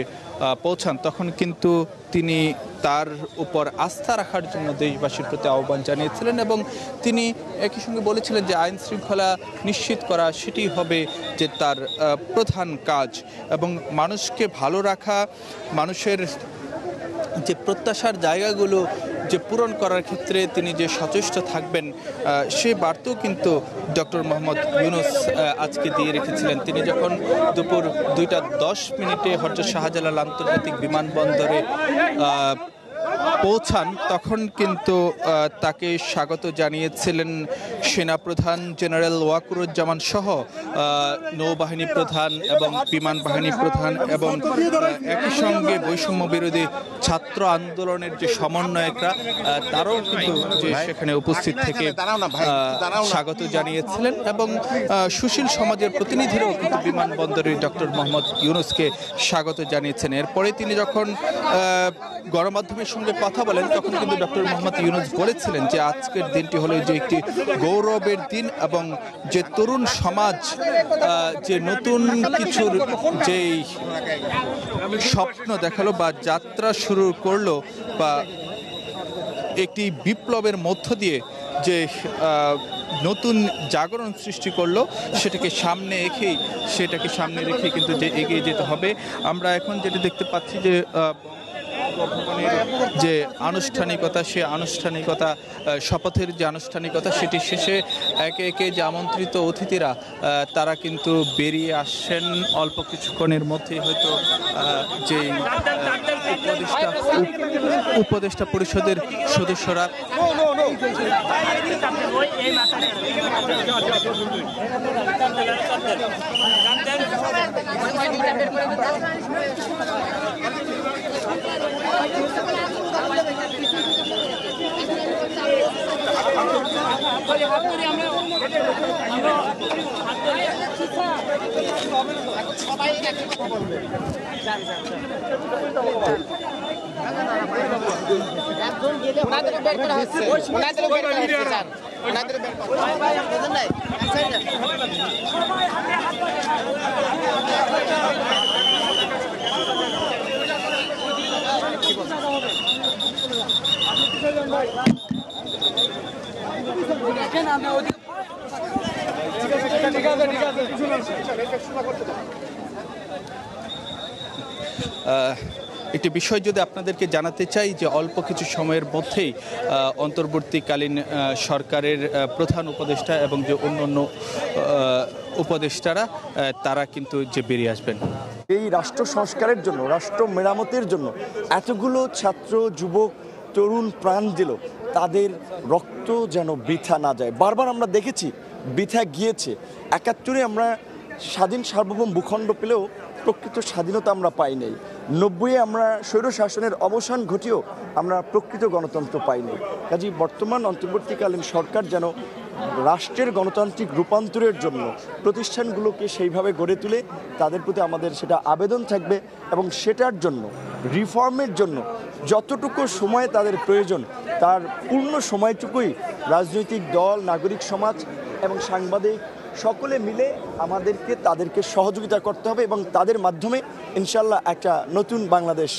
পৌঁছান তখন কিন্তু তিনি তার উপর আস্থা রাখার জন্য দেশবাসীর প্রতি আহ্বান জানিয়েছিলেন এবং তিনি একই সঙ্গে বলেছিলেন যে আইন শৃঙ্খলা নিশ্চিত করা সেটি হবে যে তার প্রধান কাজ এবং মানুষকে ভালো রাখা, মানুষের যে প্রত্যাশার জায়গাগুলো যে পূরণ করার ক্ষেত্রে তিনি যে সচেষ্ট থাকবেন সে বার্তাও কিন্তু ডক্টর মোহাম্মদ ইউনূস আজকে দিয়ে রেখেছিলেন। তিনি যখন দুপুর 2:10 হযরত শাহজালাল আন্তর্জাতিক বিমানবন্দরে পৌঁছান তখন কিন্তু তাকে স্বাগত জানিয়েছিলেন সেনাপ্রধান জেনারেল ওয়াকুরুজ্জামান সহ নৌবাহিনী প্রধান এবং বিমান বাহিনী প্রধান এবং একই সঙ্গে বৈষম্য বিরোধী ছাত্র আন্দোলনের যে সমন্বয়করা তারাও কিন্তু যে সেখানে উপস্থিত থেকে স্বাগত জানিয়েছিলেন এবং সুশীল সমাজের প্রতিনিধিরাও কিন্তু বিমানবন্দরে ডক্টর মোহাম্মদ ইউনূসকে স্বাগত জানিয়েছেন। এরপরে তিনি যখন গণমাধ্যমের সঙ্গে কথা বলেন তখন কিন্তু ডক্টর মোহাম্মদ ইউনূস বলেছিলেন যে আজকের দিনটি হলো যে একটি গৌরবের দিন এবং যে তরুণ সমাজ যে নতুন কিছুর যেই স্বপ্ন দেখালো বা যাত্রা শুরু করলো বা একটি বিপ্লবের মধ্য দিয়ে যে নতুন জাগরণ সৃষ্টি করলো সেটাকে সামনে রেখে কিন্তু যে এগিয়ে যেতে হবে। আমরা এখন যেটা দেখতে পাচ্ছি যে যে আনুষ্ঠানিকতা, সে আনুষ্ঠানিকতা শপথের যে আনুষ্ঠানিকতা সেটি শেষে একে একে যে আমন্ত্রিত অতিথিরা তারা কিন্তু বেরিয়ে আসছেন অল্প কিছুক্ষণের মধ্যেই। হয়তো যে উপদেষ্টা পরিষদের সদস্যরা একটি বিষয় যদি আপনাদেরকে জানাতে চাই যে অল্প কিছু সময়ের মধ্যেই অন্তর্বর্তীকালীন সরকারের প্রধান উপদেষ্টা এবং যে অন্যান্য উপদেষ্টারা তারা কিন্তু যে বেরিয়ে আসবেন এই রাষ্ট্র সংস্কারের জন্য, রাষ্ট্র মেরামতের জন্য এতগুলো ছাত্র, যুবক, তরুণ প্রাণ দিল, তাদের রক্ত যেন বৃথা না যায়। বারবার আমরা দেখেছি বৃথা গিয়েছে। ৭১-এ আমরা স্বাধীন সার্বভৌম ভূখণ্ড পেলেও প্রকৃত স্বাধীনতা আমরা পাই নাই। ৯০-এ আমরা স্বৈর শাসনের অবসান ঘটিয়েও আমরা প্রকৃত গণতন্ত্র পাইনি। কাজেই বর্তমান অন্তর্বর্তীকালীন সরকার যেন রাষ্ট্রের গণতান্ত্রিক রূপান্তরের জন্য প্রতিষ্ঠানগুলোকে সেইভাবে গড়ে তুলে, তাদের প্রতি আমাদের সেটা আবেদন থাকবে এবং সেটার জন্য, রিফর্মের জন্য যতটুকু সময় তাদের প্রয়োজন তার পূর্ণ সময়টুকুই রাজনৈতিক দল, নাগরিক সমাজ এবং সাংবাদিক সকলে মিলে আমাদেরকে তাদেরকে সহযোগিতা করতে হবে এবং তাদের মাধ্যমে ইনশাল্লাহ একটা নতুন বাংলাদেশ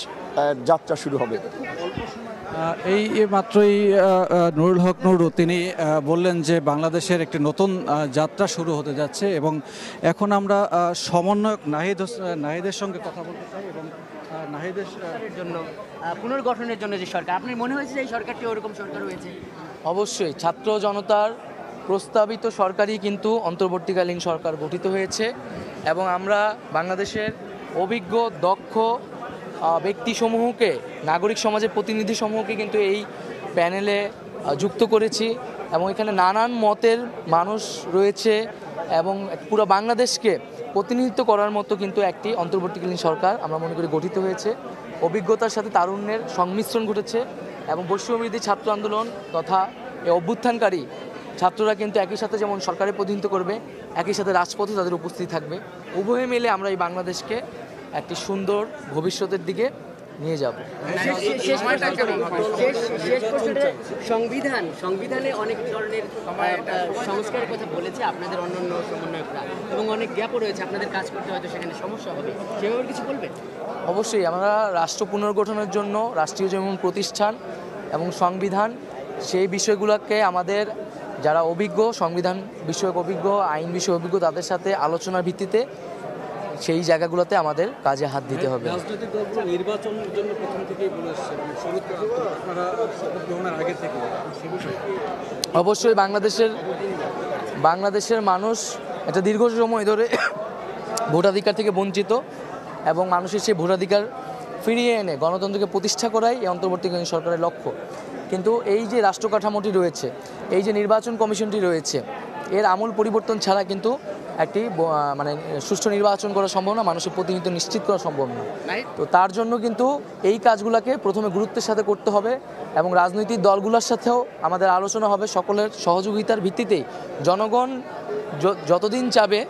যাত্রা শুরু হবে। এই মাত্রই নুরুল হক নুরু তিনি বললেন যে বাংলাদেশের একটি নতুন যাত্রা শুরু হতে যাচ্ছে এবং এখন আমরা সমন্বয়ক নাহিদের সঙ্গে কথা বলতে চাই এবং নাহিদের জন্য পুনর্গঠনের জন্য যে সরকার, আপনার মনে হয়েছে যে এই সরকারটি ওরকম সরকার হয়েছে? অবশ্যই ছাত্র জনতার প্রস্তাবিত সরকারই কিন্তু অন্তর্বর্তীকালীন সরকার গঠিত হয়েছে এবং আমরা বাংলাদেশের অভিজ্ঞ দক্ষ ব্যক্তিসমূহকে, নাগরিক সমাজের প্রতিনিধি সমূহকে কিন্তু এই প্যানেলে যুক্ত করেছি এবং এখানে নানান মতের মানুষ রয়েছে এবং পুরো বাংলাদেশকে প্রতিনিধিত্ব করার মতো কিন্তু একটি অন্তর্বর্তীকালীন সরকার আমরা মনে করি গঠিত হয়েছে। অভিজ্ঞতার সাথে তারুণ্যের সংমিশ্রণ ঘটেছে এবং বৈষম্যবিরোধী ছাত্র আন্দোলন তথা এই অভ্যুত্থানকারী ছাত্ররা কিন্তু একই সাথে যেমন সরকারে প্রতিনিধিত্ব করবে, একই সাথে রাজপথে তাদের উপস্থিতি থাকবে। উভয়ে মিলে আমরা এই বাংলাদেশকে একটি সুন্দর ভবিষ্যতের দিকে নিয়ে যাব। সংবিধানে অনেক ধরনের সংস্কারের কথা বলেছে আপনাদের অন্যান্য সমন্বয়করা এবং অনেক গ্যাপও রয়েছে, আপনাদের কাজ করতে হয়তো সেখানে সমস্যা হবে, সেভাবে কিছু বলবেন? অবশ্যই আমরা রাষ্ট্র পুনর্গঠনের জন্য রাষ্ট্রীয় যেমন প্রতিষ্ঠান এবং সংবিধান, সেই বিষয়গুলোকে আমাদের যারা অভিজ্ঞ, সংবিধান বিষয়ক অভিজ্ঞ, আইন বিষয়ক অভিজ্ঞ, তাদের সাথে আলোচনার ভিত্তিতে সেই জায়গাগুলোতে আমাদের কাজে হাত দিতে হবে। রাজনৈতিক দলগুলো নির্বাচনের জন্য প্রথম থেকেই বলে আসছে, আপনারা শপথ গ্রহণের আগে থেকে সে বিষয়ে অবশ্যই বাংলাদেশের মানুষ একটা দীর্ঘ সময় ধরে ভোটাধিকার থেকে বঞ্চিত এবং মানুষের সেই ভোটাধিকার ফিরিয়ে এনে গণতন্ত্রকে প্রতিষ্ঠা করাই এই অন্তর্বর্তীকালীন সরকারের লক্ষ্য। কিন্তু এই যে রাষ্ট্র কাঠামোটি রয়েছে, এই যে নির্বাচন কমিশনটি রয়েছে, এর আমূল পরিবর্তন ছাড়া কিন্তু একটি সুষ্ঠু নির্বাচন করা সম্ভব না, মানুষের প্রতিনিধিত্ব নিশ্চিত করা সম্ভব না। তো তার জন্য কিন্তু এই কাজগুলোকে প্রথমে গুরুত্বের সাথে করতে হবে এবং রাজনৈতিক দলগুলোর সাথেও আমাদের আলোচনা হবে, সকলের সহযোগিতার ভিত্তিতেই জনগণ যতদিন চাবে,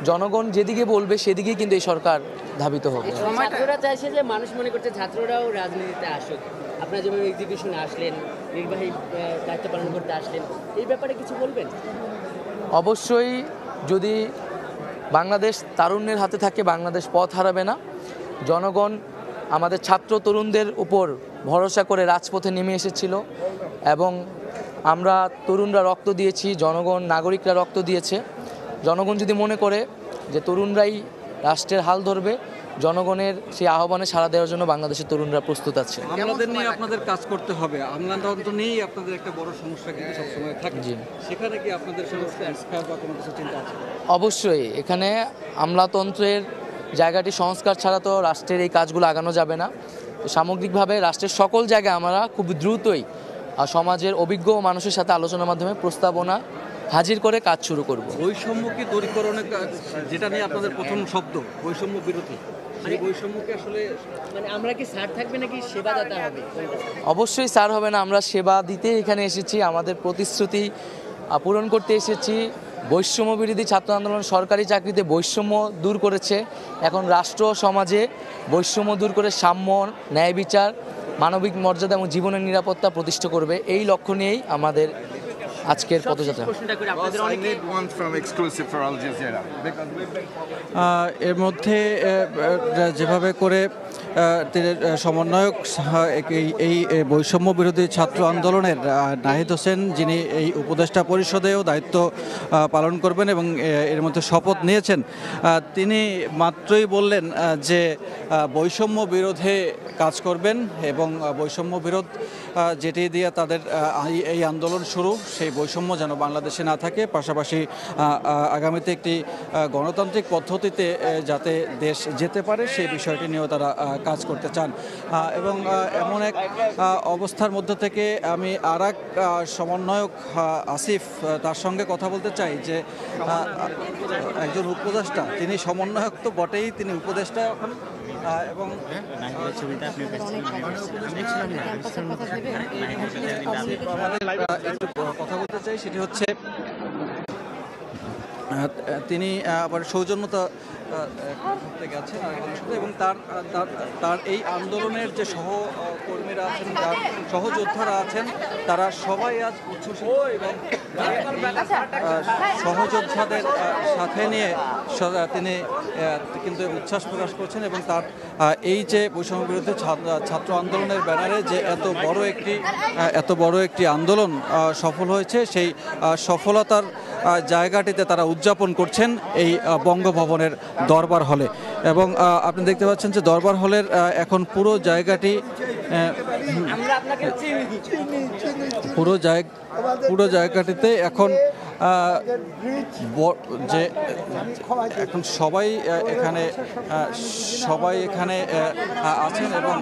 জনগণ যেদিকে বলবে সেদিকেই কিন্তু এই সরকার ধাবিত হবে। ছাত্ররা চাইছে যে, মানুষ মনে করছে ছাত্ররাও রাজনীতিতে আসুক, আপনারা যেমন এক্সিকিউশনে আসলেন, নির্বাহী দায়িত্ব পালন করতে আসলেন, এই ব্যাপারে কিছু বলবেন? অবশ্যই, যদি বাংলাদেশ তারুণ্যের হাতে থাকে বাংলাদেশ পথ হারাবে না। জনগণ আমাদের ছাত্র তরুণদের উপর ভরসা করে রাজপথে নেমে এসেছিল এবং আমরা তরুণরা রক্ত দিয়েছি, জনগণ, নাগরিকরা রক্ত দিয়েছে। জনগণ যদি মনে করে যে তরুণরাই রাষ্ট্রের হাল ধরবে, জনগণের সেই আহ্বানে সাড়া দেওয়ার জন্য বাংলাদেশের তরুণরা প্রস্তুত আছে। আমলাদের নিয়ে আপনাদের কাজ করতে হবে, আমলাতন্ত্র নিয়েই আপনাদের একটা বড় সমস্যা কিন্তু সবসময় থাকে। সেখানে কি আপনাদের সংস্কার বা কোনো কিছু চিন্তা আছে? অবশ্যই, এখানে আমলাতন্ত্রের জায়গাটি সংস্কার ছাড়া তো রাষ্ট্রের এই কাজগুলো আগানো যাবে না। সামগ্রিকভাবে রাষ্ট্রের সকল জায়গায় আমরা খুব দ্রুতই সমাজের অভিজ্ঞ মানুষের সাথে আলোচনার মাধ্যমে প্রস্তাবনা হাজির করে কাজ শুরু করব। বৈষম্যকে দূরীকরণের যেটা নিয়ে আপনাদের প্রথম শব্দ বৈষম্য বিরোধী, সেই বৈষম্যকে আসলে আমরা কি ছাড় থাকবে নাকি সেবাদাতা হবে? অবশ্যই ছাড় হবে না, আমরা সেবা দিতে এখানে এসেছি, আমাদের প্রতিশ্রুতি পূরণ করতে এসেছি। বৈষম্য বিরোধী ছাত্র আন্দোলন সরকারি চাকরিতে বৈষম্য দূর করেছে, এখন রাষ্ট্র সমাজে বৈষম্য দূর করে সাম্য, ন্যায় বিচার, মানবিক মর্যাদা এবং জীবনের নিরাপত্তা প্রতিষ্ঠা করবে। এই লক্ষ্য নিয়েই আমাদের আজকের পদযাত্রা। এর মধ্যে যেভাবে করে সমন্বয়ক এই বৈষম্য বিরোধী ছাত্র আন্দোলনের নাহিদ হোসেন, যিনি এই উপদেষ্টা পরিষদেও দায়িত্ব পালন করবেন এবং এর মধ্যে শপথ নিয়েছেন, তিনি মাত্রই বললেন যে বৈষম্য বিরোধে কাজ করবেন এবং বৈষম্য বিরোধ যেটি দিয়ে তাদের এই আন্দোলন শুরু, সেই বৈষম্য যেন বাংলাদেশে না থাকে, পাশাপাশি আগামীতে একটি গণতান্ত্রিক পদ্ধতিতে যাতে দেশ যেতে পারে সেই বিষয়টি নিয়েও তারা কাজ করতে চান। এবং এমন এক অবস্থার মধ্যে থেকে আমি আরেক সমন্বয়ক আসিফ, তার সঙ্গে কথা বলতে চাই যে একজন উপদেষ্টা, তিনি সমন্বয়ক তো বটেই, তিনি উপদেষ্টা এখন এবং একটু কথা বলতে চাই, সেটি হচ্ছে তিনি আবার সৌজন্যতা করতে গেছেন এবং তার এই আন্দোলনের যে সহকর্মীরা আছেন, যার সহযোদ্ধারা আছেন, তারা সবাই আজ উচ্ছ্বসিত এবং সহযোদ্ধাদের সাথে নিয়ে তিনি কিন্তু উচ্ছ্বাস প্রকাশ করছেন এবং তার এই যে বৈষম্য বিরোধী ছাত্র আন্দোলনের ব্যানারে যে এত বড় একটি আন্দোলন সফল হয়েছে, সেই সফলতার জায়গাটিতে তারা উদযাপন করছেন এই বঙ্গভবনের দরবার হলে। এবং আপনি দেখতে পাচ্ছেন যে দরবার হলের এখন পুরো জায়গাটিতে এখন এখন সবাই এখানে আছেন এবং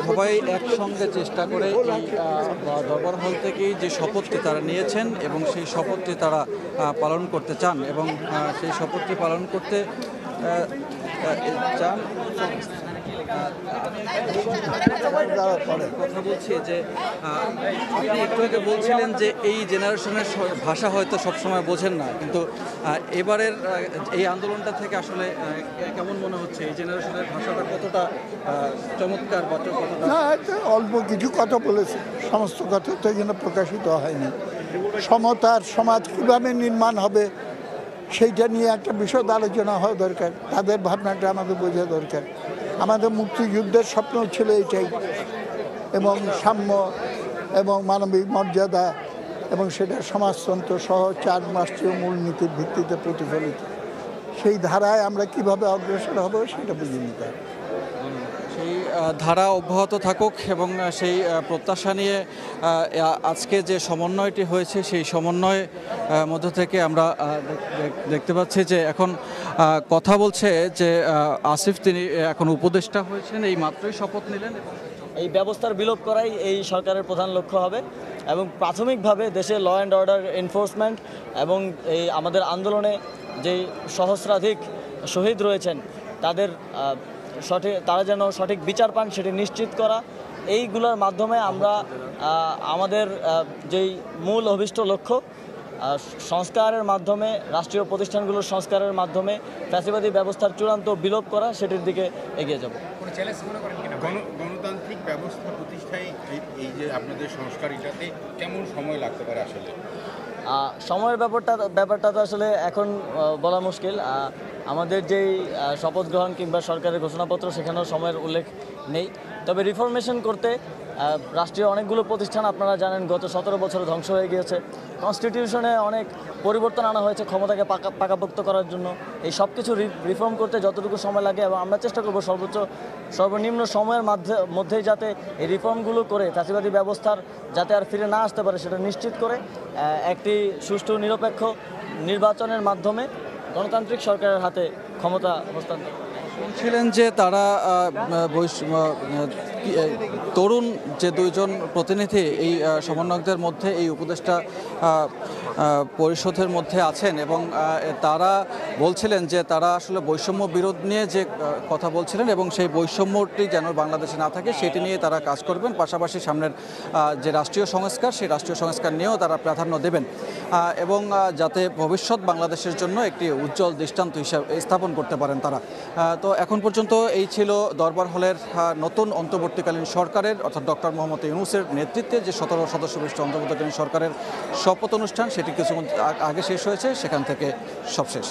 সবাই একসঙ্গে চেষ্টা করে এই দরবার হল থেকেই যে শপথটি তারা নিয়েছেন এবং সেই শপথটি তারা পালন করতে চান এবং সেই শপথটি পালন করতে চান। কথা বলছি যে আপনি একটু আগে বলছিলেন যে এই জেনারেশনের ভাষা হয়তো সবসময় বোঝেন না, কিন্তু এবারের এই আন্দোলনটা থেকে আসলে কেমন মনে হচ্ছে এই জেনারেশনের ভাষাটা কতটা চমৎকার বা কতটা? অল্প কিছু কথা বলেছে, সমস্ত কথা তো এখানে প্রকাশিত হয়নি। সমতার সমাজ কীভাবে নির্মাণ হবে সেইটা নিয়ে একটা বিশদ আলোচনা হওয়া দরকার, তাদের ভাবনাটা আমাদের বোঝা দরকার। আমাদের মুক্তিযুদ্ধের স্বপ্ন ছিল এটাই, এবং সাম্য এবং মানবিক মর্যাদা এবং সেটা সমাজতন্ত্র সহ 4 রাষ্ট্রীয় মূলনীতির ভিত্তিতে প্রতিফলিত। সেই ধারায় আমরা কিভাবে অগ্রসর হব সেটা বুঝে নিতে হবে। সেই ধারা অব্যাহত থাকুক এবং সেই প্রত্যাশা নিয়ে আজকে যে সমন্বয়টি হয়েছে, সেই সমন্বয় মধ্য থেকে আমরা দেখতে পাচ্ছি যে এখন কথা বলছে যে আসিফ, তিনি এখন উপদেষ্টা হয়েছেন, এই মাত্রই শপথ নিলেন। এই ব্যবস্থার বিলোপ করাই এই সরকারের প্রধান লক্ষ্য হবে এবং প্রাথমিকভাবে দেশে ল অ্যান্ড অর্ডার এনফোর্সমেন্ট এবং এই আমাদের আন্দোলনে যে সহস্রাধিক শহীদ রয়েছেন তারা যেন সঠিক বিচার পান সেটি নিশ্চিত করা, এইগুলোর মাধ্যমে আমরা আমাদের যেই মূল অভিষ্ট লক্ষ্য সংস্কারের মাধ্যমে, রাষ্ট্রীয় প্রতিষ্ঠানগুলোর সংস্কারের মাধ্যমে ফ্যাসিবাদী ব্যবস্থার চূড়ান্ত বিলোপ করা, সেটির দিকে এগিয়ে যাব। গণতান্ত্রিক ব্যবস্থা প্রতিষ্ঠায় এই যে আপনাদের সংস্কার, এটাতে কেমন সময় লাগতে পারে? আসলে সময়ের ব্যাপারটা তো আসলে এখন বলা মুশকিল। আমাদের যেই শপথ গ্রহণ কিংবা সরকারের ঘোষণাপত্র, সেখানেও সময়ের উল্লেখ নেই। তবে রিফরমেশন করতে রাষ্ট্রীয় অনেকগুলো প্রতিষ্ঠান আপনারা জানেন গত 17 বছরে ধ্বংস হয়ে গিয়েছে। কনস্টিটিউশনে অনেক পরিবর্তন আনা হয়েছে ক্ষমতাকে পাকাপোক্ত করার জন্য। এই সব কিছু রিফর্ম করতে যতটুকু সময় লাগে, এবং আমরা চেষ্টা করব সর্বনিম্ন সময়ের মধ্যেই যাতে এই রিফর্মগুলো করে ফ্যাসিবাদী ব্যবস্থার যাতে আর ফিরে না আসতে পারে সেটা নিশ্চিত করে একটি সুষ্ঠু নিরপেক্ষ নির্বাচনের মাধ্যমে গণতান্ত্রিক সরকারের হাতে ক্ষমতা হস্তান্তর। ছিলেন যে তারা তরুণ যে 2 জন প্রতিনিধি এই সমন্বয়কদের মধ্যে, এই উপদেষ্টা পরিষদের মধ্যে আছেন এবং তারা বলছিলেন যে তারা আসলে বৈষম্য বিরোধ নিয়ে যে কথা বলছিলেন এবং সেই বৈষম্যটি যেন বাংলাদেশে না থাকে সেটি নিয়ে তারা কাজ করবেন, পাশাপাশি সামনের যে রাষ্ট্রীয় সংস্কার, সেই রাষ্ট্রীয় সংস্কার নিয়েও তারা প্রাধান্য দেবেন এবং যাতে ভবিষ্যৎ বাংলাদেশের জন্য একটি উজ্জ্বল দৃষ্টান্ত হিসাবে স্থাপন করতে পারেন তারা। তো এখন পর্যন্ত এই ছিল দরবার হলের নতুন অন্তর্বর্তীকালীন সরকারের, অর্থাৎ ডক্টর মোহাম্মদ ইউনূসের নেতৃত্বে যে 17 সদস্য বিশিষ্ট অন্তর্বর্তীকালীন সরকারের শপথ অনুষ্ঠান, সেটি কিছু আগে শেষ হয়েছে, সেখান থেকে সব শেষ।